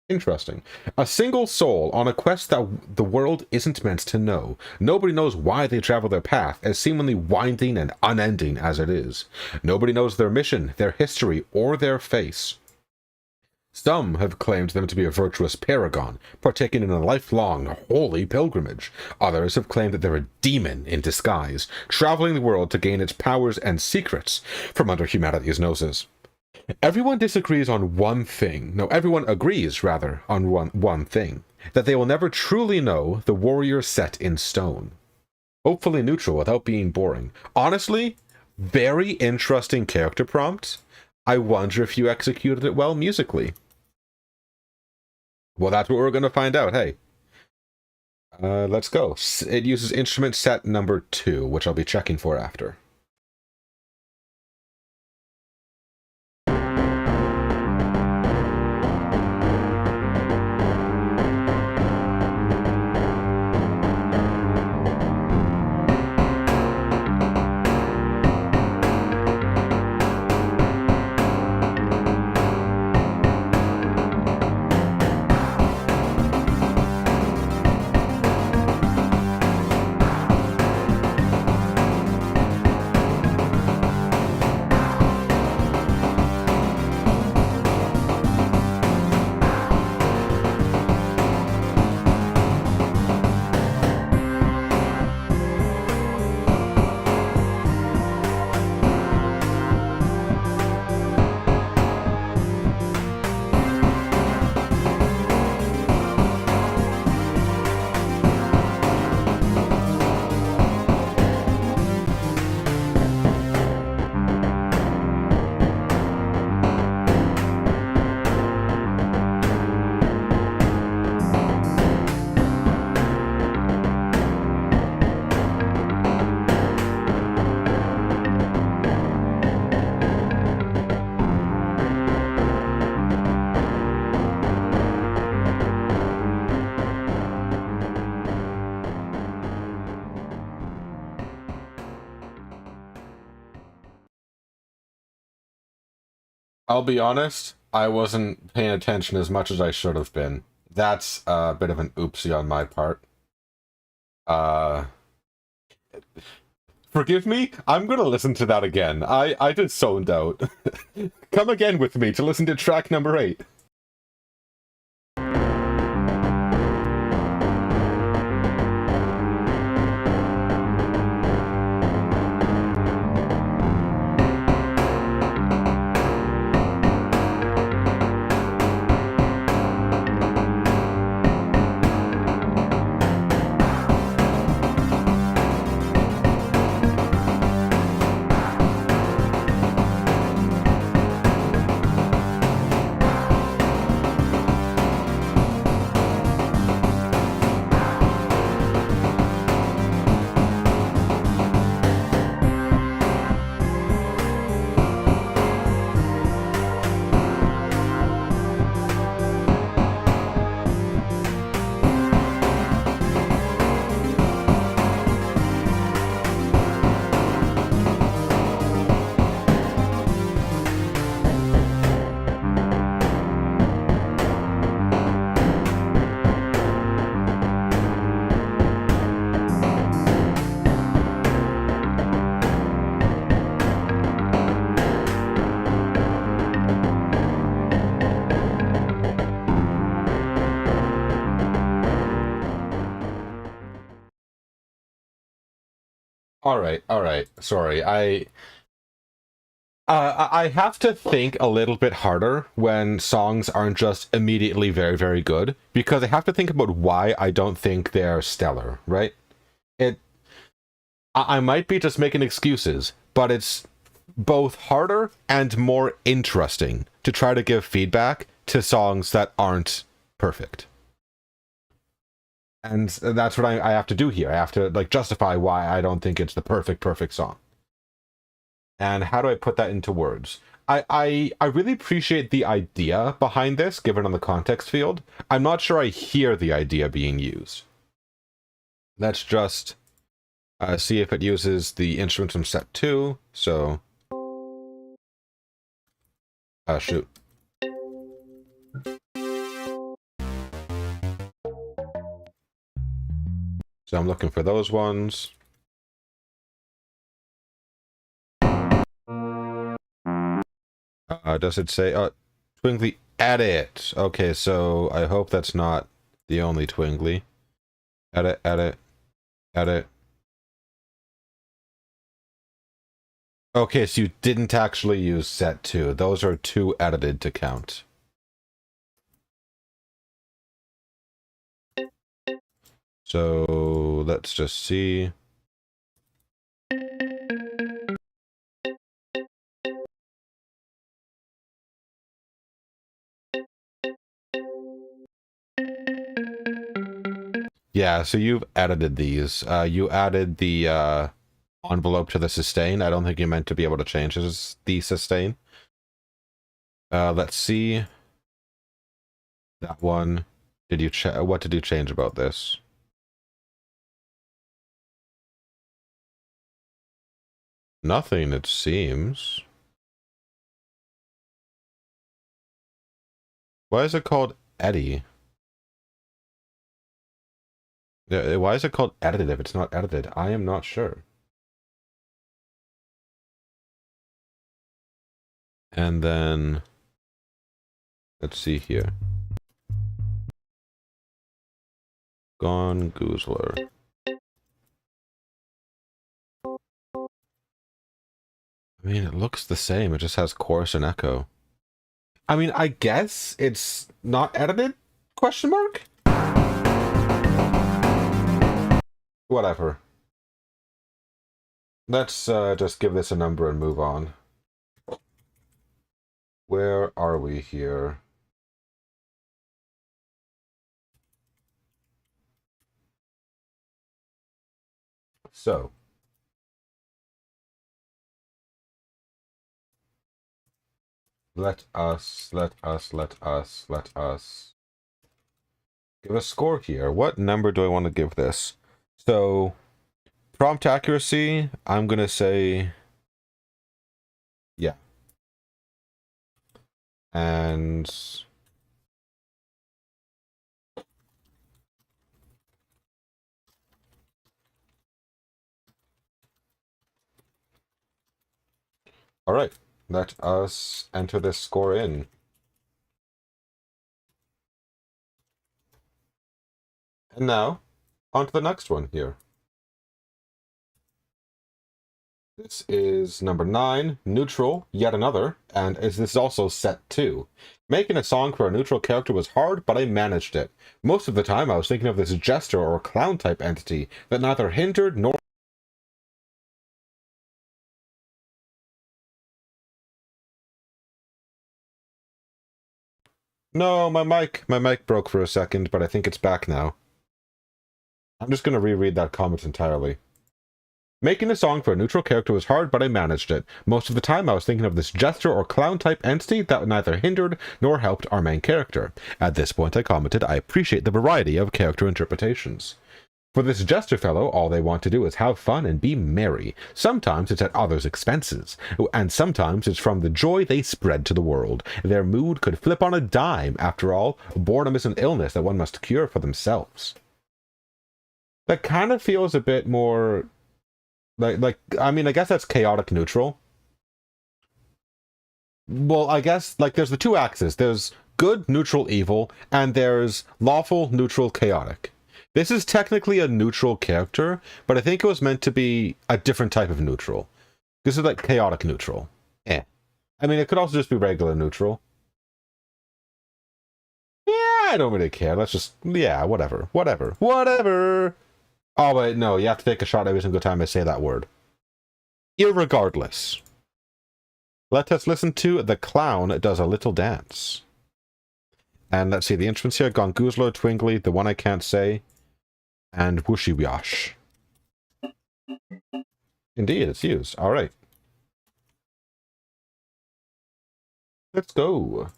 Interesting. A single soul on a quest that the world isn't meant to know. Nobody knows why they travel their path, as seemingly winding and unending as it is. Nobody knows their mission, their history, or their face. Some have claimed them to be a virtuous paragon, partaking in a lifelong, holy pilgrimage. Others have claimed that they're a demon in disguise, traveling the world to gain its powers and secrets from under humanity's noses. Everyone disagrees on one thing. No, everyone agrees, rather, on one thing. That they will never truly know the warrior set in stone. Hopefully neutral without being boring. Honestly, very interesting character prompt. I wonder if you executed it well musically. Well, that's what we're going to find out, hey. Let's go. It uses instrument set number 2, which I'll be checking for after. I'll be honest, I wasn't paying attention as much as I should have been. That's a bit of an oopsie on my part. Uh, Forgive me, I'm gonna listen to that again. I just zoned out. Come again with me to listen to track number 8. All right. Sorry, I have to think a little bit harder when songs aren't just immediately very, very good, because I have to think about why I don't think they're stellar, right? It, I might be just making excuses, but it's both harder and more interesting to try to give feedback to songs that aren't perfect. And that's what I have to do here. I have to like justify why I don't think it's the perfect song. And how do I put that into words? I really appreciate the idea behind this, given on the context field. I'm not sure I hear the idea being used. Let's just see if it uses the instruments from set 2. So, shoot. So I'm looking for those ones. Does it say, Twingly edit? Okay, so I hope that's not the only Twingly. Edit, edit, edit. Okay, so you didn't actually use set 2. Those are too edited to count. So let's just see. Yeah, so you've edited these. You added the envelope to the sustain. I don't think you meant to be able to change the sustain. Let's see. That one. What did you change about this? Nothing, it seems. Why is it called Eddie? Why is it called edited if it's not edited? I am not sure. And then, let's see here. Gone Goozler. I mean, it looks the same. It just has chorus and echo. I mean, I guess it's not edited? Question mark? Whatever. Let's just give this a number and move on. Where are we here? So. Let us give a score here. What number do I want to give this? So, prompt accuracy, I'm going to say, yeah. And all right, let us enter this score in. And now, on to the next one here. This is number 9, neutral, yet another, and this is also set 2. Making a song for a neutral character was hard, but I managed it. Most of the time I was thinking of this jester or clown type entity that neither hindered nor... No, my mic broke for a second, but I think it's back now. I'm just going to reread that comment entirely. Making a song for a neutral character was hard, but I managed it. Most of the time I was thinking of this jester or clown type entity that neither hindered nor helped our main character. At this point I commented, I appreciate the variety of character interpretations. For this jester fellow, all they want to do is have fun and be merry. Sometimes it's at others' expenses, and sometimes it's from the joy they spread to the world. Their mood could flip on a dime. After all, boredom is an illness that one must cure for themselves. That kind of feels a bit more... I mean, I guess that's chaotic neutral. Well, I guess, there's the two axes. There's good, neutral, evil, and there's lawful, neutral, chaotic. This is technically a neutral character, but I think it was meant to be a different type of neutral. This is like chaotic neutral. I mean, it could also just be regular neutral. Yeah, I don't really care. Let's just, yeah, whatever. Oh, wait, no, you have to take a shot every single time I say that word. Irregardless. Let us listen to The Clown Does a Little Dance. And let's see, the instruments here, Gongoozler, Twingly, The One I Can't Say, and Whooshy Wash. Indeed, it's used. All right. Let's go.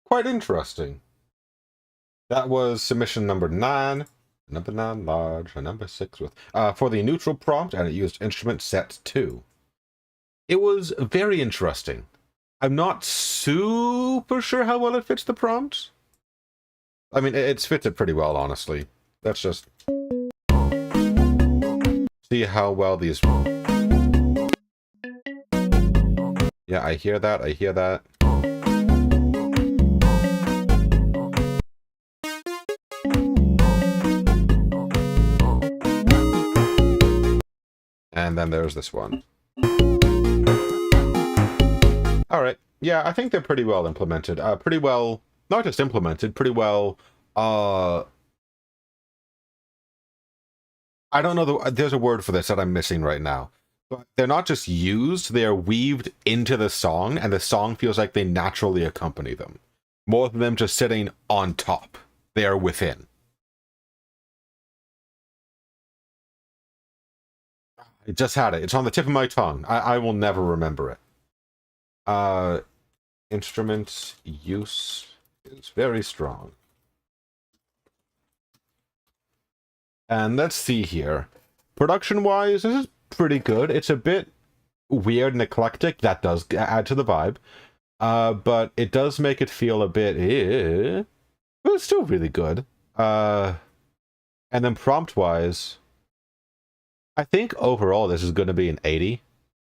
Quite interesting. That was submission number 9. Number 9 large, and number 6 with... for the neutral prompt, and it used instrument set 2. It was very interesting. I'm not super sure how well it fits the prompt. I mean, it's fits it pretty well, honestly. Let's just... see how well these... Yeah, Yeah, I hear that. I hear that. And then there's this one. Alright. Yeah, I think they're pretty well implemented. Pretty well, not just implemented, pretty well, I don't know, there's a word for this that I'm missing right now. But they're not just used, they are weaved into the song, and the song feels like they naturally accompany them. More than them just sitting on top. They are within. I just had it. It's on the tip of my tongue. I will never remember it. Instrument use is very strong. And let's see here. Production-wise, this is pretty good. It's a bit weird and eclectic. That does add to the vibe. But it does make it feel a bit... but it's still really good. And then prompt-wise, I think overall this is going to be an 80.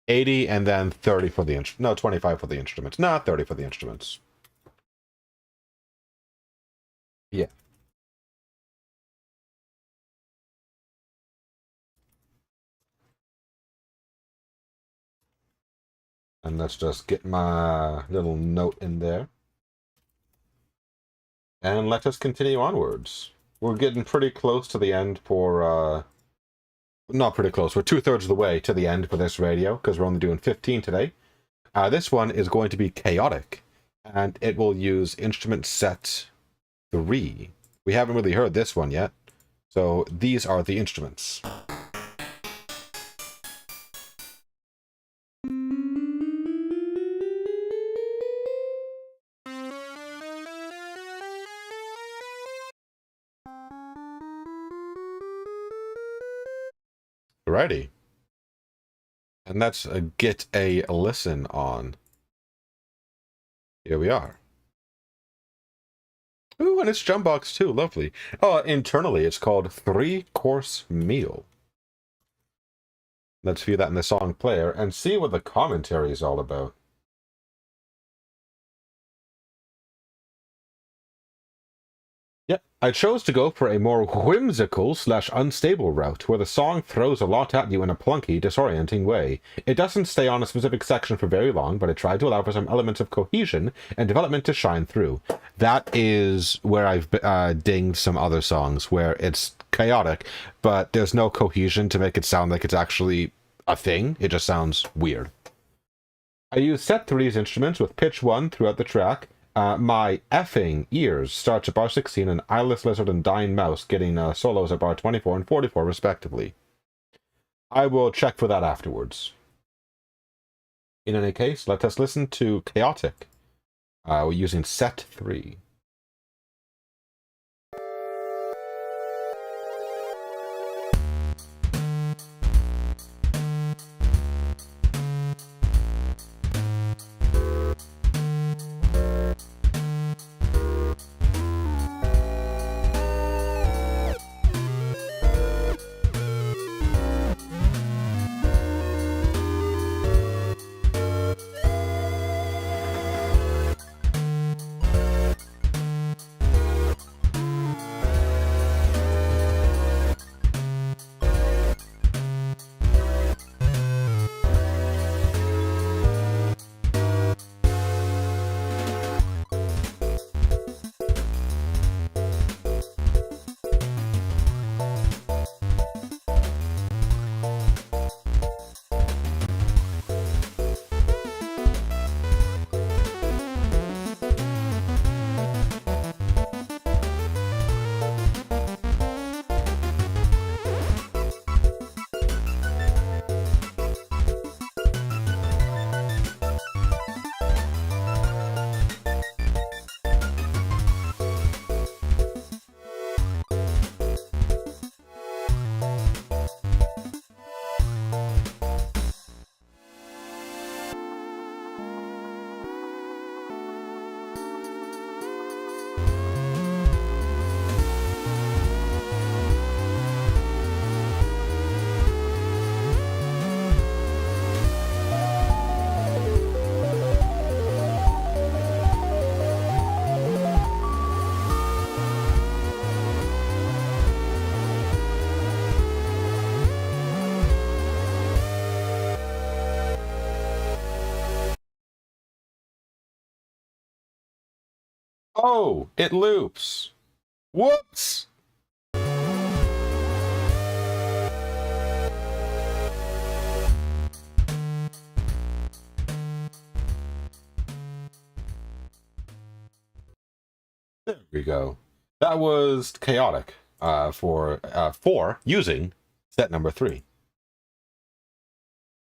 80 and then 30 for the instruments. No, 25 for the instruments. No, 30 for the instruments. Yeah. And let's just get my little note in there. And let us continue onwards. We're getting pretty close to the end for, not pretty close, we're 2/3 of the way to the end for this radio, because we're only doing 15 today. This one is going to be chaotic, and it will use instrument set 3. We haven't really heard this one yet, so these are the instruments. Alrighty. And let's get a listen on. Here we are. Ooh, and it's Jumbox too. Lovely. Oh, internally it's called 3-Course Meal. Let's view that in the song player and see what the commentary is all about. Yep, I chose to go for a more whimsical/unstable route, where the song throws a lot at you in a plunky, disorienting way. It doesn't stay on a specific section for very long, but I tried to allow for some elements of cohesion and development to shine through. That is where I've dinged some other songs, where it's chaotic, but there's no cohesion to make it sound like it's actually a thing. It just sounds weird. I use set 3's instruments with pitch 1 throughout the track. My effing ears starts at bar 16, and Eyeless Lizard and Dying Mouse getting solos at bar 24 and 44 respectively. I will check for that afterwards. In any case, let us listen to Chaotic. We're using set 3. Oh, it loops. Whoops! There we go. That was chaotic for using set number 3.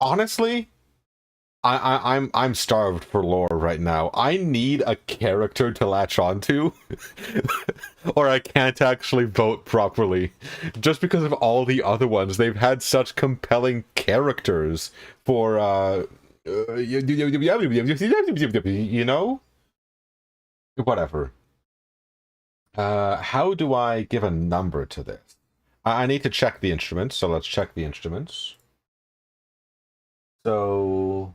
Honestly, I'm starved for lore right now. I need a character to latch onto, or I can't actually vote properly. Just because of all the other ones, they've had such compelling characters for you know? Whatever. How do I give a number to this? I need to check the instruments, so let's check the instruments. So,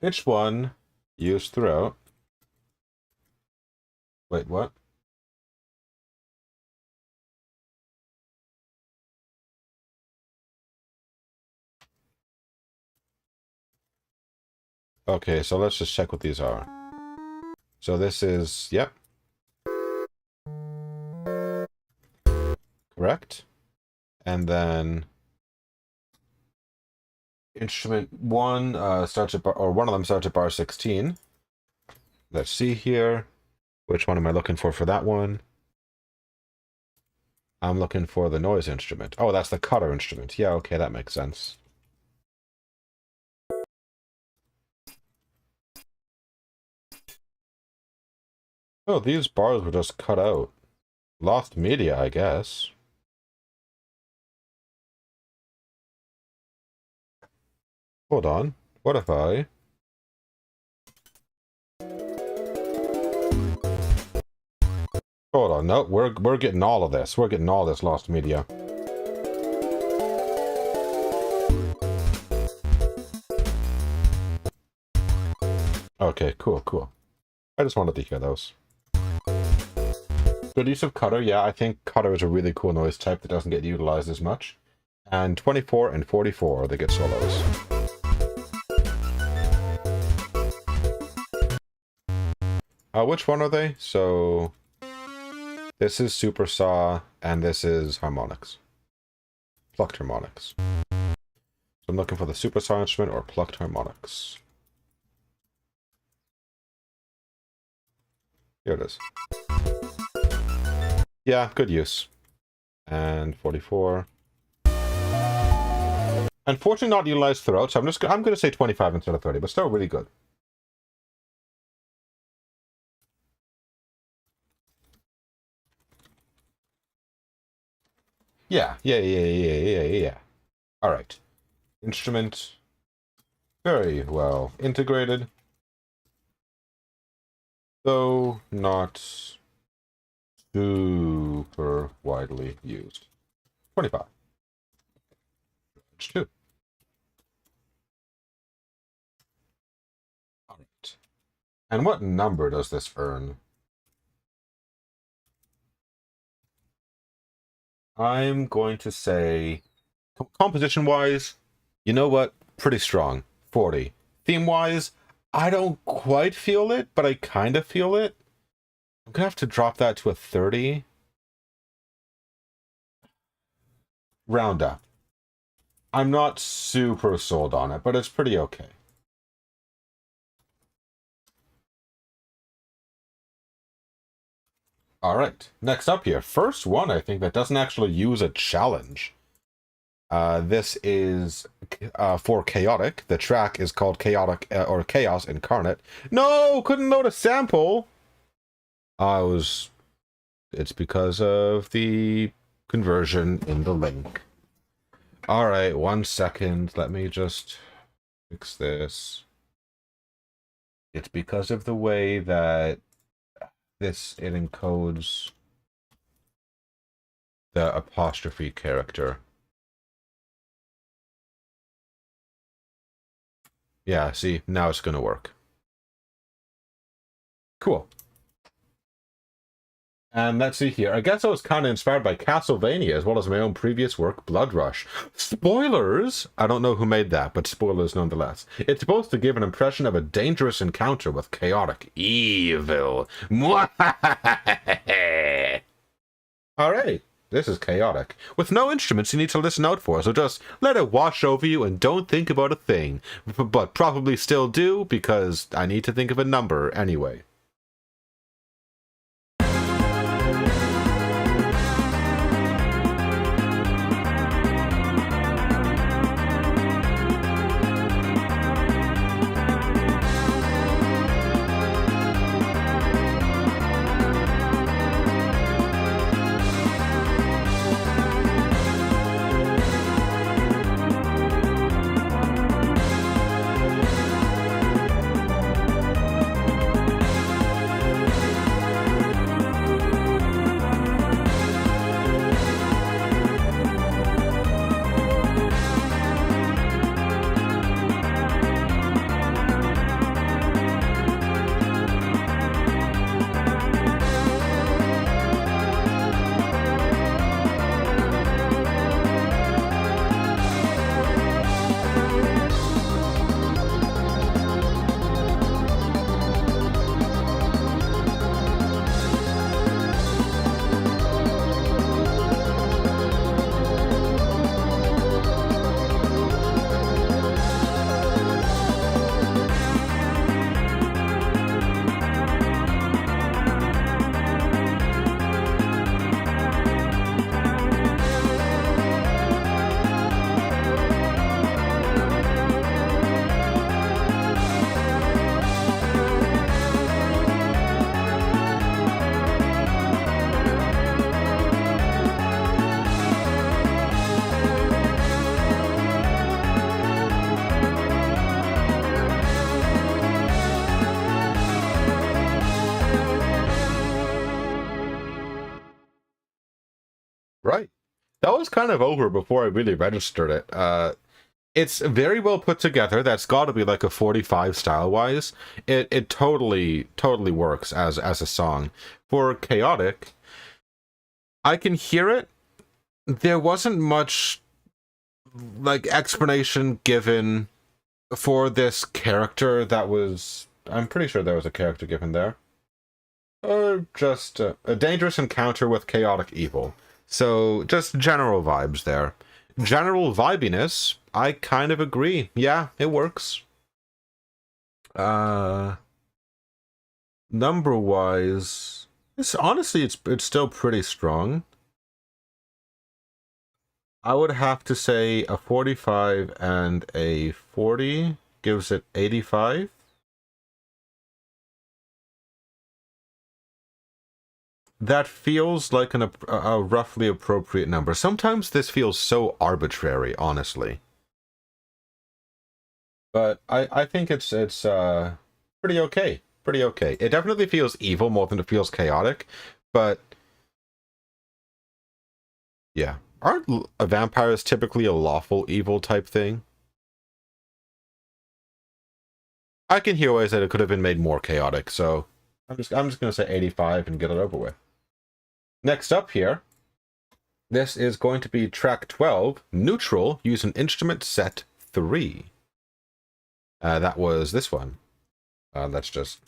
pitch 1, used throughout. Wait, what? Okay, so let's just check what these are. So this is, yep. Correct. And then instrument 1 starts at bar, or one of them starts at bar 16. Let's see here. Which one am I looking for that one? I'm looking for the noise instrument. Oh, that's the cutter instrument. Yeah, okay, that makes sense. Oh, these bars were just cut out. Lost media, I guess. Hold on. What if I... Hold on. No, we're getting all of this. We're getting all this lost media. Okay, cool, cool. I just wanted to hear those. Good use of cutter. Yeah, I think cutter is a really cool noise type that doesn't get utilized as much. And 24 and 44, they get solos. Which one are they? So, this is super saw, and this is harmonics. Plucked harmonics. So I'm looking for the super saw instrument or plucked harmonics. Here it is. Yeah, good use. And 44. Unfortunately not utilized throughout, so I'm gonna say 25 instead of 30, but still really good. Yeah. Alright. Instrument. Very well integrated. Though not super widely used. 25. Pitch 2. Alright. And what number does this earn? I'm going to say, composition-wise, you know what? Pretty strong. 40. Theme-wise, I don't quite feel it, but I kind of feel it. I'm going to have to drop that to a 30. Round up. I'm not super sold on it, but it's pretty okay. All right, next up here. First one, I think, that doesn't actually use a challenge. This is for Chaotic. The track is called Chaotic or Chaos Incarnate. No, couldn't load a sample. It's because of the conversion in the link. All right, 1 second. Let me just fix this. It's because of the way that it encodes the apostrophe character. Yeah, see, now it's gonna work. Cool. And let's see here. I guess I was kind of inspired by Castlevania as well as my own previous work, Blood Rush. Spoilers! I don't know who made that, but spoilers nonetheless. It's supposed to give an impression of a dangerous encounter with chaotic evil. Alright, this is chaotic. With no instruments you need to listen out for, so just let it wash over you and don't think about a thing. But probably still do, because I need to think of a number anyway. Right. That was kind of over before I really registered it. It's very well put together. That's got to be like a 45 style-wise. It totally works as a song. For chaotic, I can hear it. There wasn't much like explanation given for this character that was... I'm pretty sure there was a character given there. Just a dangerous encounter with chaotic evil. So, just general vibes there. General vibiness, I kind of agree. Yeah, it works. Number-wise, honestly, it's still pretty strong. I would have to say a 45 and a 40 gives it 85. That feels like a roughly appropriate number. Sometimes this feels so arbitrary, honestly. But I think it's pretty okay. Pretty okay. It definitely feels evil more than it feels chaotic, but yeah. Aren't vampires typically a lawful evil type thing? I can hear ways that it could have been made more chaotic, so I'm just gonna say 85 and get it over with. Next up here, this is going to be track 12, Neutral, use an instrument set 3. That was this one. Let's just...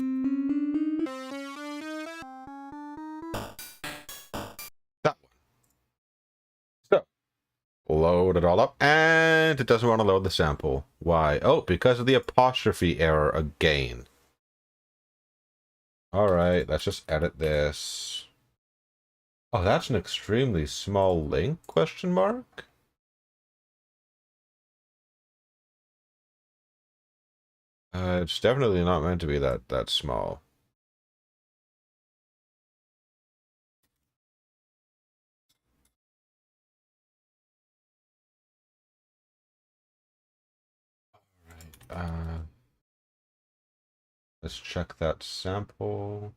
that one. So, load it all up, and it doesn't want to load the sample. Why? Oh, because of the apostrophe error again. Alright, let's just edit this. Oh, that's an extremely small link, question mark? It's definitely not meant to be that small. Alright, let's check that sample.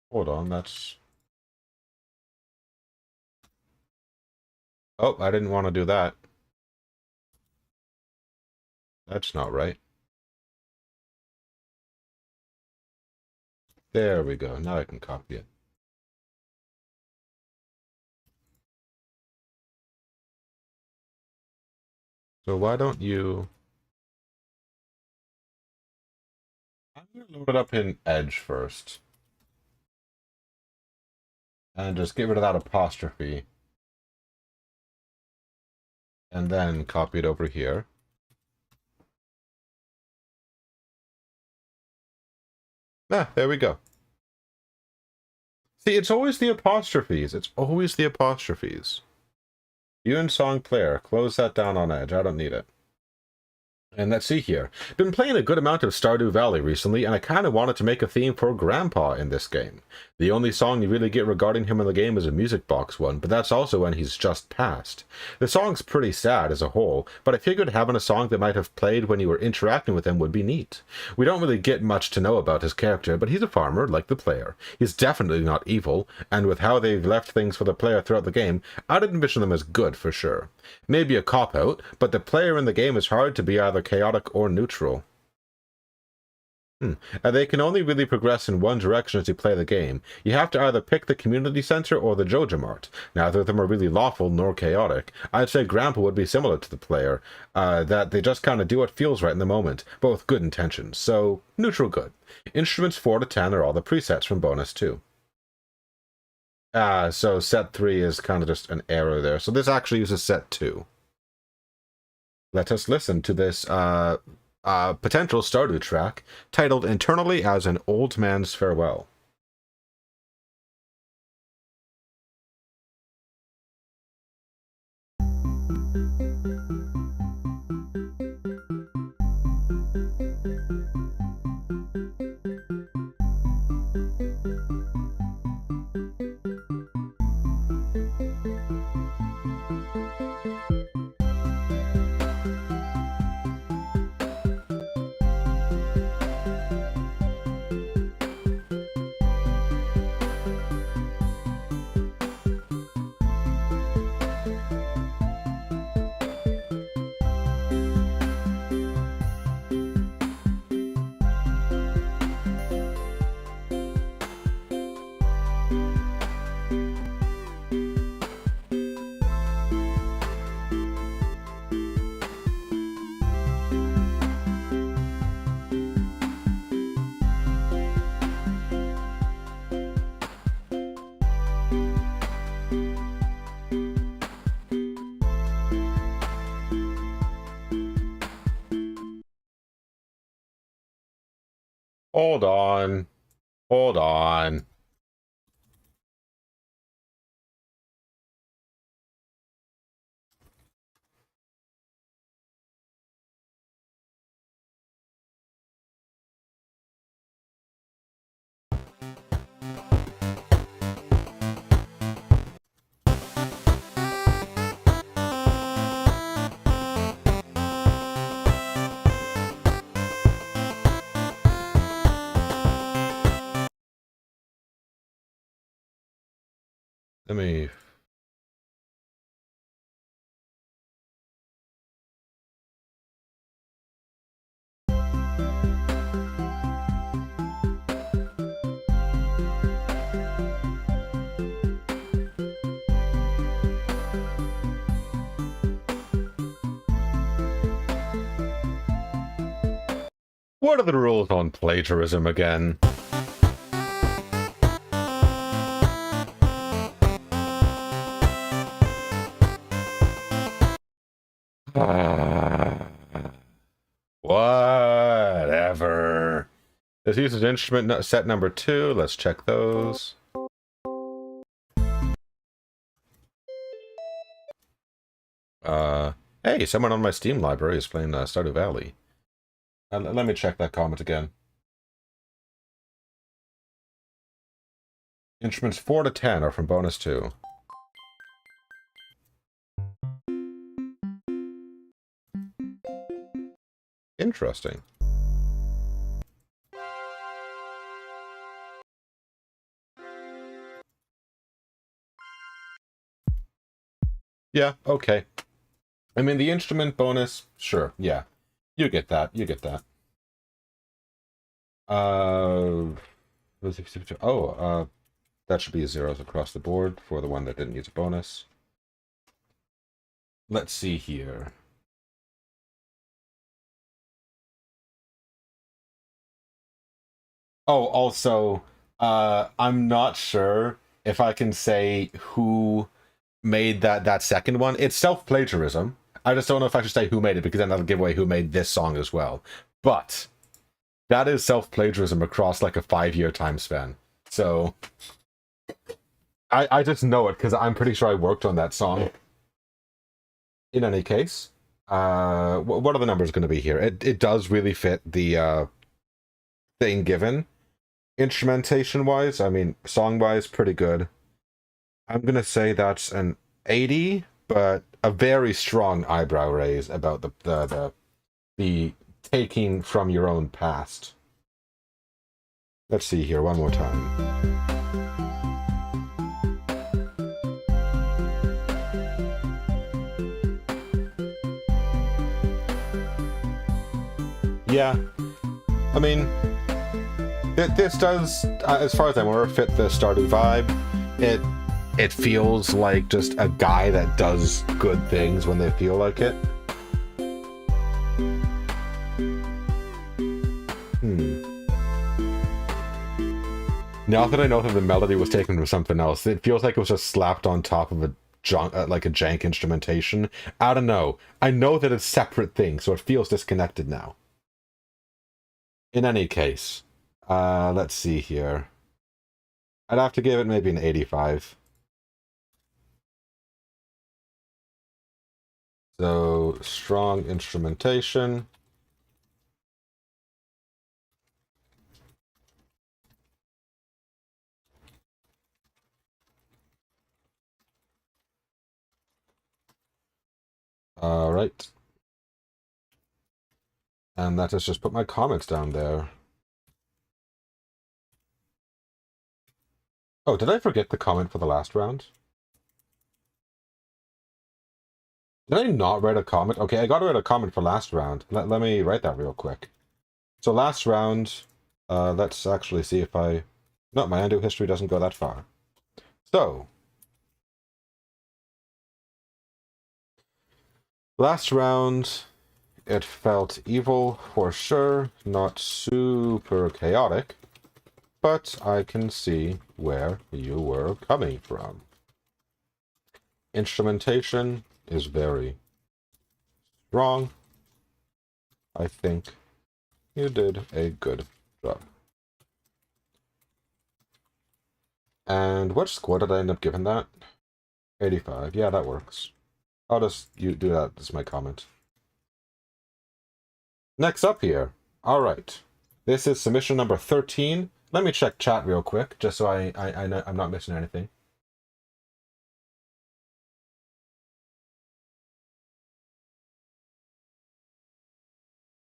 Hold on, that's... oh, I didn't want to do that. That's not right. There we go. Now I can copy it. So why don't you... I'm going to load it up in Edge first. And just get rid of that apostrophe. And then copy it over here. Ah, there we go. See, it's always the apostrophes. It's always the apostrophes. View in song player. Close that down on Edge. I don't need it. And let's see here. Been playing a good amount of Stardew Valley recently, and I kind of wanted to make a theme for Grandpa in this game. The only song you really get regarding him in the game is a music box one, but that's also when he's just passed. The song's pretty sad as a whole, but I figured having a song that might have played when you were interacting with him would be neat. We don't really get much to know about his character, but he's a farmer, like the player. He's definitely not evil, and with how they've left things for the player throughout the game, I'd envision them as good for sure. Maybe a cop-out, but the player in the game is hard to be either chaotic or neutral. And they can only really progress in one direction as you play the game. You have to either pick the community center or the Joja Mart. Neither of them are really lawful nor chaotic. I'd say Grandpa would be similar to the player, that they just kind of do what feels right in the moment, but with good intentions. So, neutral good. Instruments 4 to 10 are all the presets from bonus 2. So set 3 is kind of just an error there. So this actually uses set 2. Let us listen to this potential Stardew track titled internally as An Old Man's Farewell. Hold on. Hold on. Let me... What are the rules on plagiarism again? Whatever. This uses instrument set number 2. Let's check those. Hey, someone on my Steam library is playing Stardew Valley. Let me check that comment again. Instruments 4 to 10 are from bonus 2. Interesting. Yeah, okay. I mean, the instrument bonus, sure, yeah. You get that, you get that. Oh, that should be zeros across the board for the one that didn't use a bonus. Let's see here. Oh, also, I'm not sure if I can say who made that second one. It's self-plagiarism. I just don't know if I should say who made it, because then that'll give away who made this song as well. But that is self-plagiarism across like a 5-year time span. So I just know it because I'm pretty sure I worked on that song. In any case, what are the numbers going to be here? It does really fit the thing given. Instrumentation-wise, I mean, song-wise, pretty good. I'm going to say that's an 80, but a very strong eyebrow raise about the taking from your own past. Let's see here, one more time. Yeah, I mean, this does, as far as I'm aware, fit the Stardew vibe. It feels like just a guy that does good things when they feel like it. Now that I know that the melody was taken from something else, it feels like it was just slapped on top of a jank instrumentation. I don't know. I know that it's separate things, so it feels disconnected now. In any case, let's see here. I'd have to give it maybe an 85. So, strong instrumentation. All right. And that has just put my comments down there. Oh, did I forget the comment for the last round? Did I not write a comment? Okay, I got to write a comment for last round. Let me write that real quick. So last round, let's actually see if I... No, my undo history doesn't go that far. So, last round, it felt evil for sure, not super chaotic, but I can see where you were coming from. Instrumentation is very strong. I think you did a good job. And what score did I end up giving that? 85. Yeah, that works. I'll just do that as my comment. Next up here. All right. This is submission number 13. Let me check chat real quick, just so I know I'm not missing anything.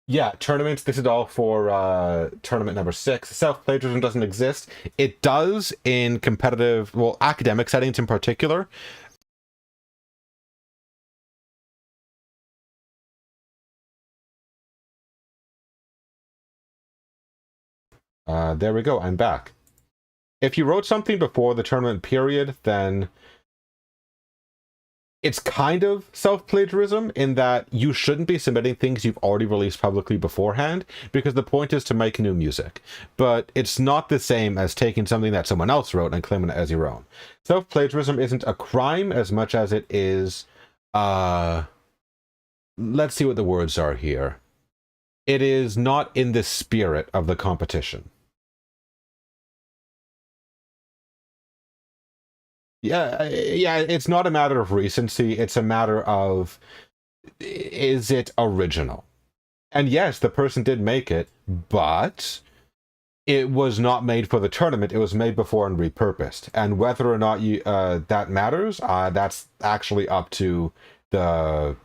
Yeah, tournaments. This is all for tournament number 6. Self-plagiarism doesn't exist. It does in competitive, well, academic settings in particular. There we go. I'm back. If you wrote something before the tournament period, then it's kind of self-plagiarism in that you shouldn't be submitting things you've already released publicly beforehand, because the point is to make new music. But it's not the same as taking something that someone else wrote and claiming it as your own. Self-plagiarism isn't a crime as much as it is, let's see what the words are here. It is not in the spirit of the competition. Yeah, it's not a matter of recency, it's a matter of, is it original? And yes, the person did make it, but it was not made for the tournament, it was made before and repurposed. And whether or not you that matters, that's actually up to the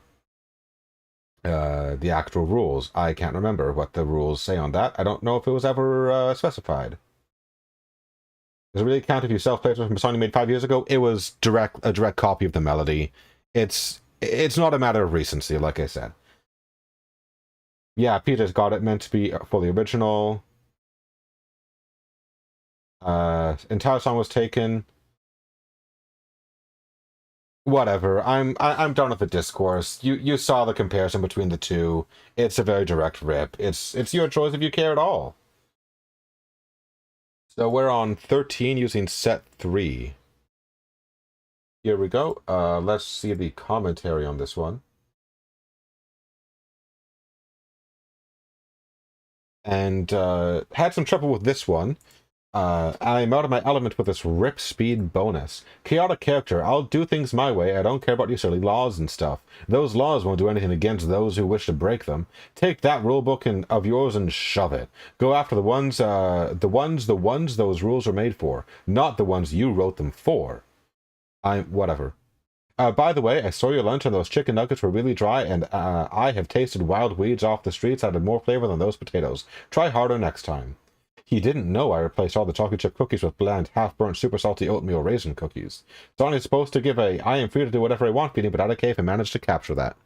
actual rules. I can't remember what the rules say on that. I don't know if it was ever specified. Does it really count if you self-plagiarized from a song you made 5 years ago? It was a direct copy of the melody. It's not a matter of recency, like I said. Yeah, Peter's got it, meant to be fully original. Entire song was taken. Whatever. I'm done with the discourse. You saw the comparison between the two. It's a very direct rip. It's your choice if you care at all. So we're on 13 using set 3. Here we go. Let's see the commentary on this one. And had some trouble with this one. I'm out of my element with this rip speed bonus. Chaotic character, I'll do things my way, I don't care about your silly laws and stuff. Those laws won't do anything against those who wish to break them. Take that rulebook of yours and shove it. Go after the ones those rules are made for, not the ones you wrote them for. Whatever. By the way, I saw your lunch and those chicken nuggets were really dry, and I have tasted wild weeds off the streets that had more flavor than those potatoes. Try harder next time. He didn't know I replaced all the chocolate chip cookies with bland, half-burnt, super salty oatmeal raisin cookies. Sonny's supposed to give I am free to do whatever I want feeling, but out of cave and managed to capture that.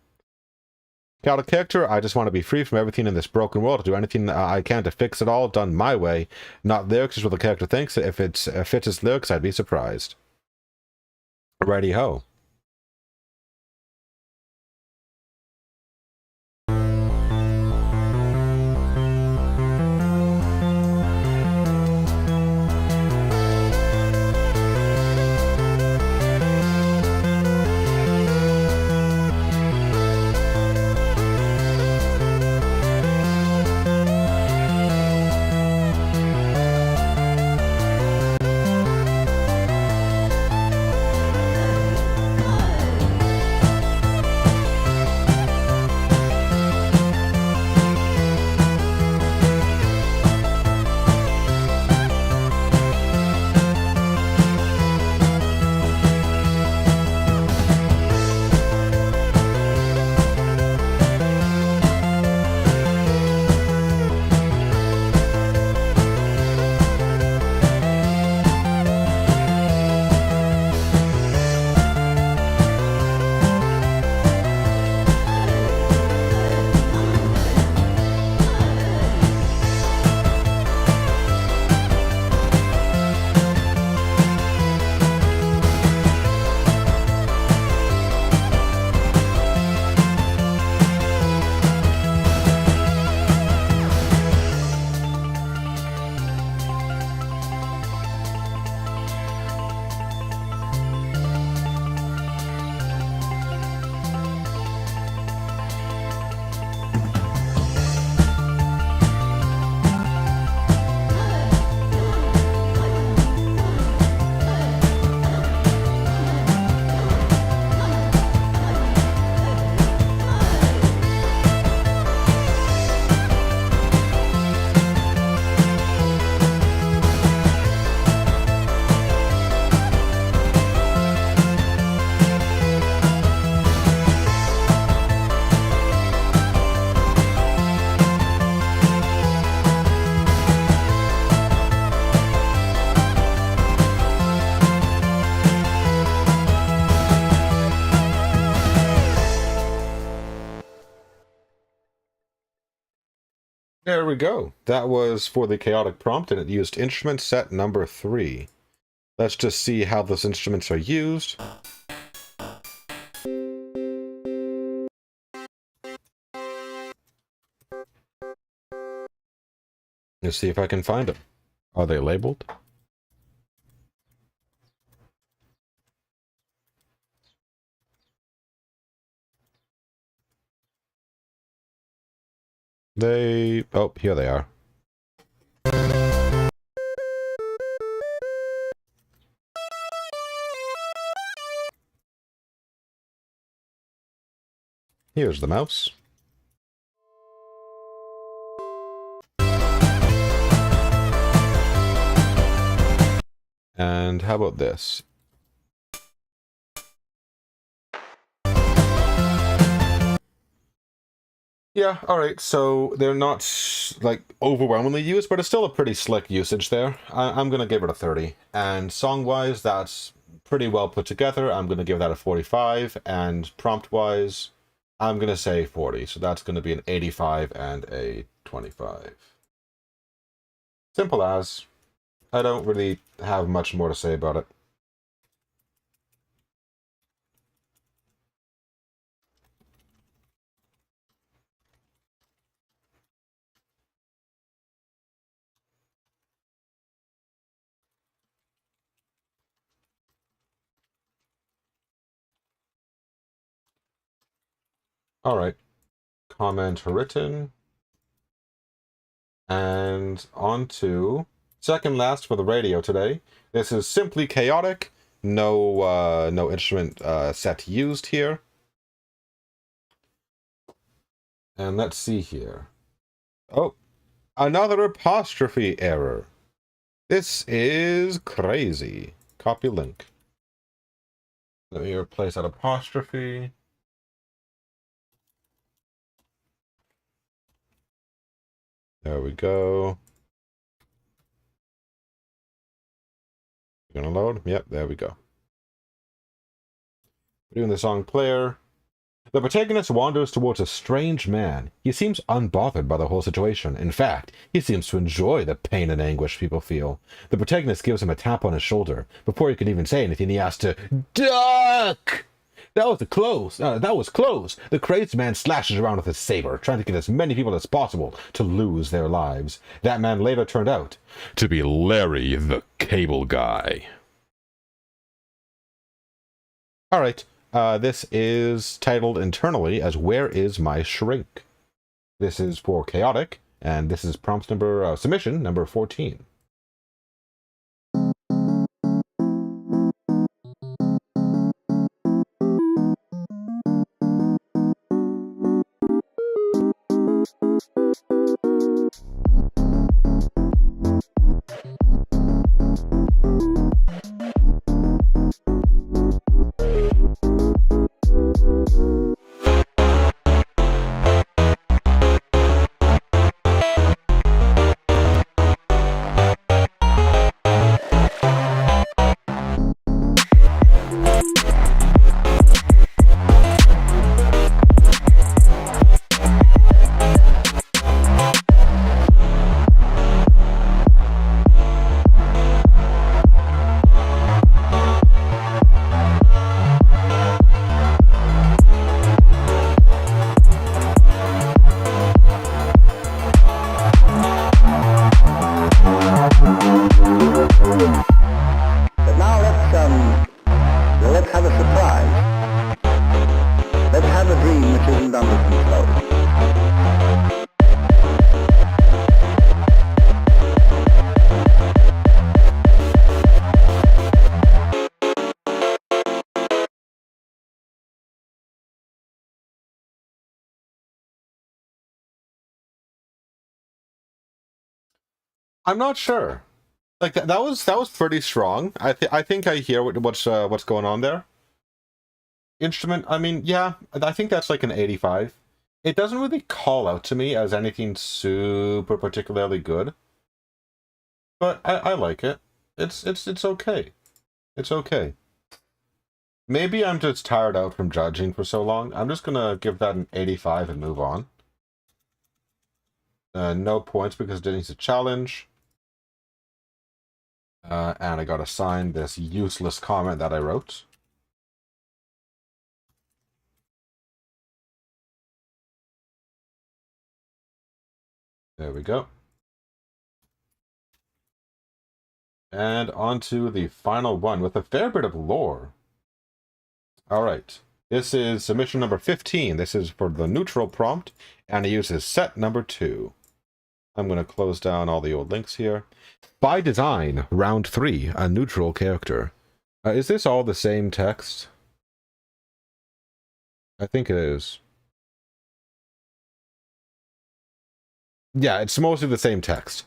Chaotic character, I just want to be free from everything in this broken world, to do anything I can to fix it all, done my way. Not lyrics is what the character thinks. If it fits his lyrics, I'd be surprised. Righty-ho. There we go. That was for the chaotic prompt, and it used instrument set number 3. Let's just see how those instruments are used. Let's see if I can find them. Are they labeled? Oh, here they are. Here's the mouse. And how about this? Yeah, alright, so they're not, like, overwhelmingly used, but it's still a pretty slick usage there. I'm going to give it a 30. And song-wise, that's pretty well put together. I'm going to give that a 45. And prompt-wise, I'm going to say 40. So that's going to be an 85 and a 25. Simple as. I don't really have much more to say about it. All right. Comment written. And on to second last for the radio today. This is simply chaotic. No instrument set used here. And let's see here. Oh, another apostrophe error. This is crazy. Copy link. Let me replace that apostrophe. There we go. Gonna load? Yep, there we go. Doing the song player. The protagonist wanders towards a strange man. He seems unbothered by the whole situation. In fact, he seems to enjoy the pain and anguish people feel. The protagonist gives him a tap on his shoulder. Before he can even say anything, he asks to duck! That was close. That was close. The crazed man slashes around with his saber, trying to get as many people as possible to lose their lives. That man later turned out to be Larry the Cable Guy. All right. This is titled internally as Where Is My Shrink? This is for chaotic, and this is prompt number, submission number 14. I'm not sure. Like that was pretty strong. I think I hear what's going on there. Instrument, I mean, yeah, I think that's like an 85. It doesn't really call out to me as anything super particularly good. But I like it. It's okay. It's okay. Maybe I'm just tired out from judging for so long. I'm just gonna give that an 85 and move on. No points because it needs a challenge. And I gotta sign this useless comment that I wrote. There we go. And on to the final one with a fair bit of lore. All right. This is submission number 15. This is for the neutral prompt, and it uses set number 2. I'm going to close down all the old links here. By design, round 3, a neutral character. Is this all the same text? I think it is. Yeah, it's mostly the same text.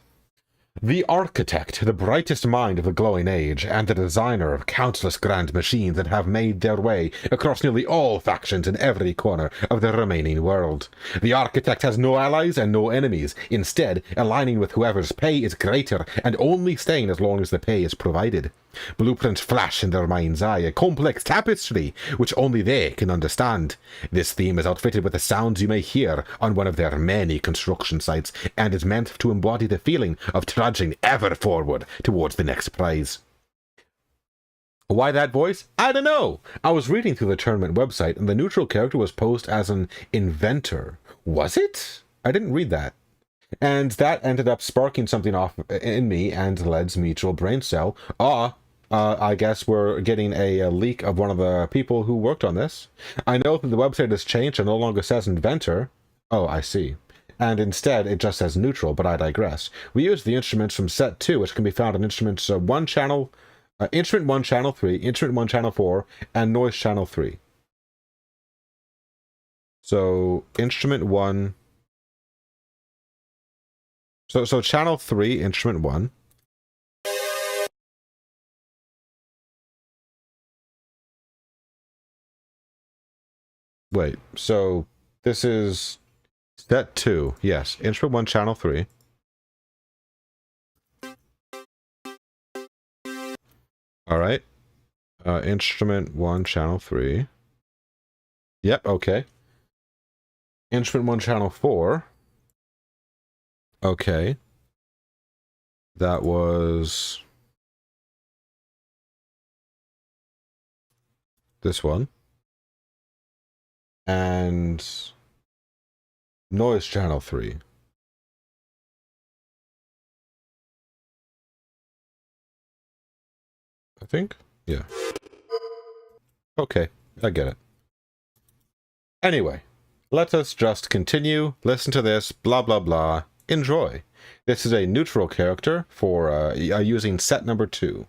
The architect, the brightest mind of the glowing age, and the designer of countless grand machines that have made their way across nearly all factions in every corner of the remaining world. The architect has no allies and no enemies, instead aligning with whoever's pay is greater and only staying as long as the pay is provided. blueprints flash in their mind's eye, a complex tapestry which only they can understand. This theme is outfitted with the sounds you may hear on one of their many construction sites, and is meant to embody the feeling of trudging ever forward towards the next prize. Why that voice? I don't know. I was reading through the tournament website, and the neutral character was posed as an inventor. Was it? I didn't read that. And that ended up sparking something off in me and Led's mutual brain cell. I guess we're getting a leak of one of the people who worked on this. I know that the website has changed and no longer says inventor. Oh, I see. And instead, it just says neutral, but I digress. We use the instruments from set 2, which can be found on instruments 1 channel... Instrument 1 channel 3, Instrument 1 channel 4, and Noise channel 3. So, Instrument 1... So channel 3, Instrument 1. Wait, so this is set 2. Yes, Instrument 1, channel 3. Alright. Instrument 1, channel 3. Yep, okay. Instrument 1, channel 4. Okay. That was... this one. And... Noise channel 3. I think? Yeah. Okay, I get it. Anyway, let us just continue, listen to this, blah blah blah, enjoy. This is a neutral character for using set number 2.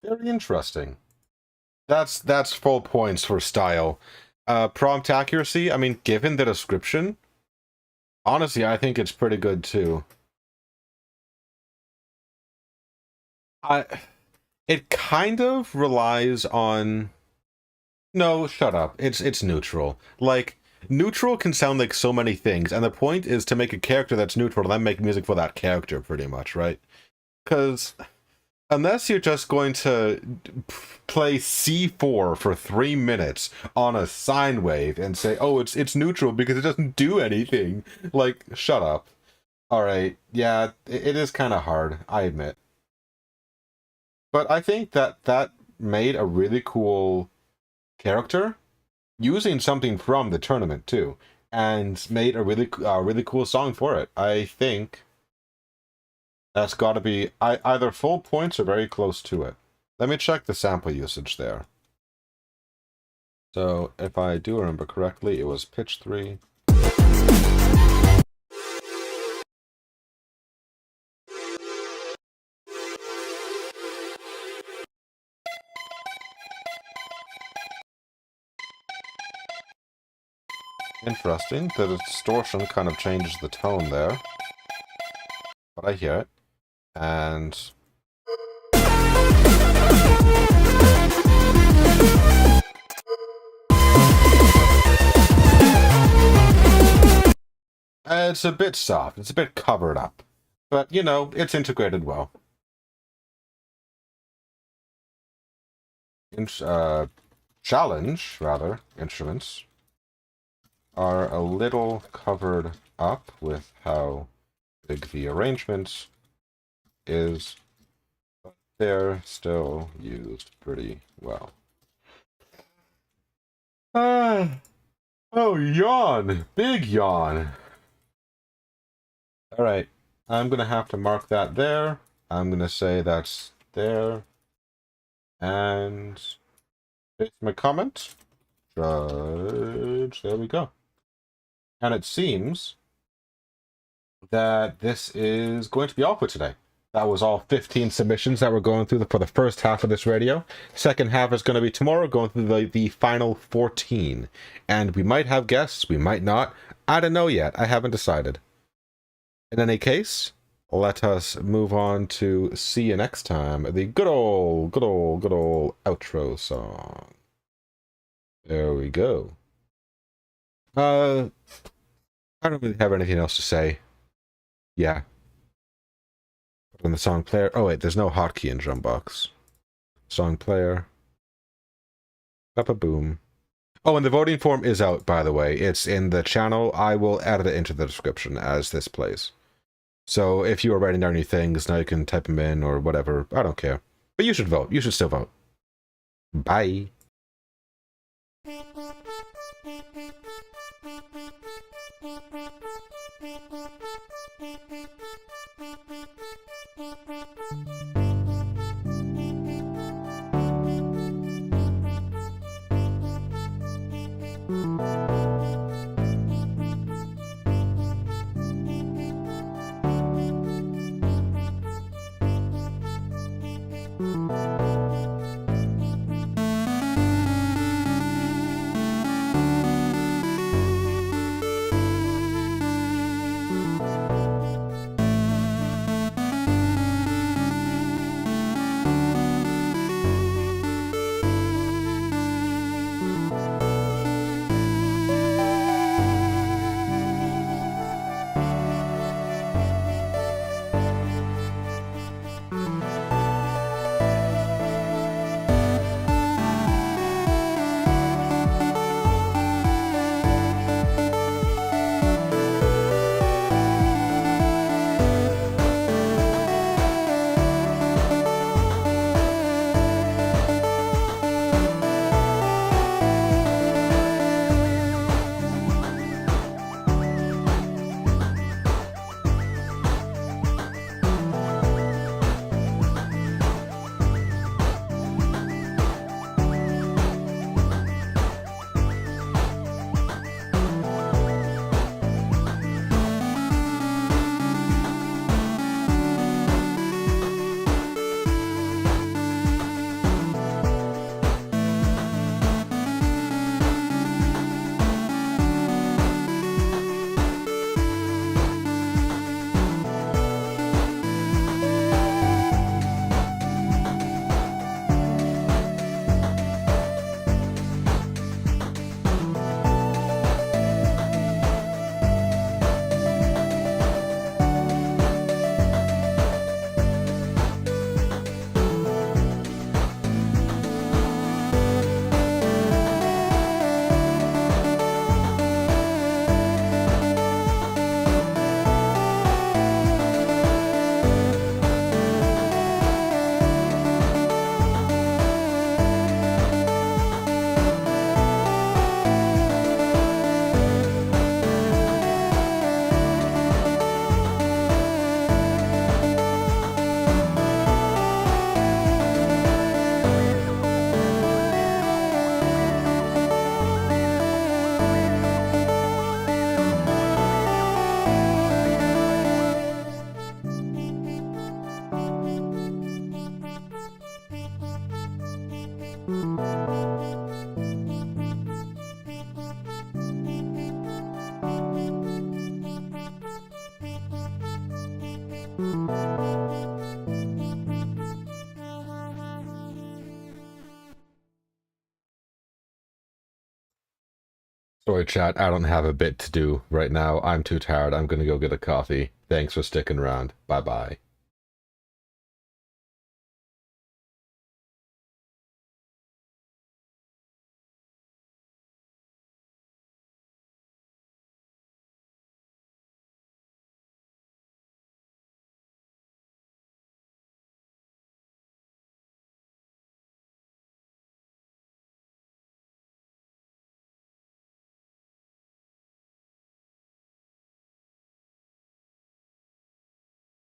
Very interesting. That's full points for style. Prompt accuracy, I mean, given the description, honestly, I think it's pretty good too. It kind of relies on... No, shut up. It's neutral. Like, neutral can sound like so many things, and the point is to make a character that's neutral and then make music for that character, pretty much, right? Because unless you're just going to play C4 for 3 minutes on a sine wave and say, oh, it's neutral because it doesn't do anything, like, shut up. Alright, yeah, it is kind of hard, I admit. But I think that made a really cool character using something from the tournament too, and made a really cool song for it. I think that's got to be either full points or very close to it. Let me check the sample usage there. So if I do remember correctly, it was pitch 3. Interesting. The distortion kind of changes the tone there. But I hear it. And... it's a bit soft. It's a bit covered up. But, you know, it's integrated well. Challenge, rather, instruments are a little covered up with how big the arrangement is, but they're still used pretty well. Oh, yawn! Big yawn! Alright, I'm gonna have to mark that there. I'm gonna say that's there. And paste my comment. Judge. There we go. And it seems that this is going to be all for today. That was all 15 submissions that we're going through for the first half of this radio. Second half is going to be tomorrow, going through the final 14. And we might have guests, we might not. I don't know yet. I haven't decided. In any case, let us move on to see you next time. The good old outro song. There we go. I don't really have anything else to say. Yeah. Put on the song player. Oh wait, there's no hotkey in Drumbox. Song player. Ba-ba-boom. Oh, and the voting form is out, by the way. It's in the channel. I will add it into the description as this plays. So if you are writing down your things, now you can type them in or whatever. I don't care. But you should vote. You should still vote. Bye. Sorry, chat, I don't have a bit to do right now. I'm too tired. I'm gonna go get a coffee. Thanks for sticking around. Bye-bye.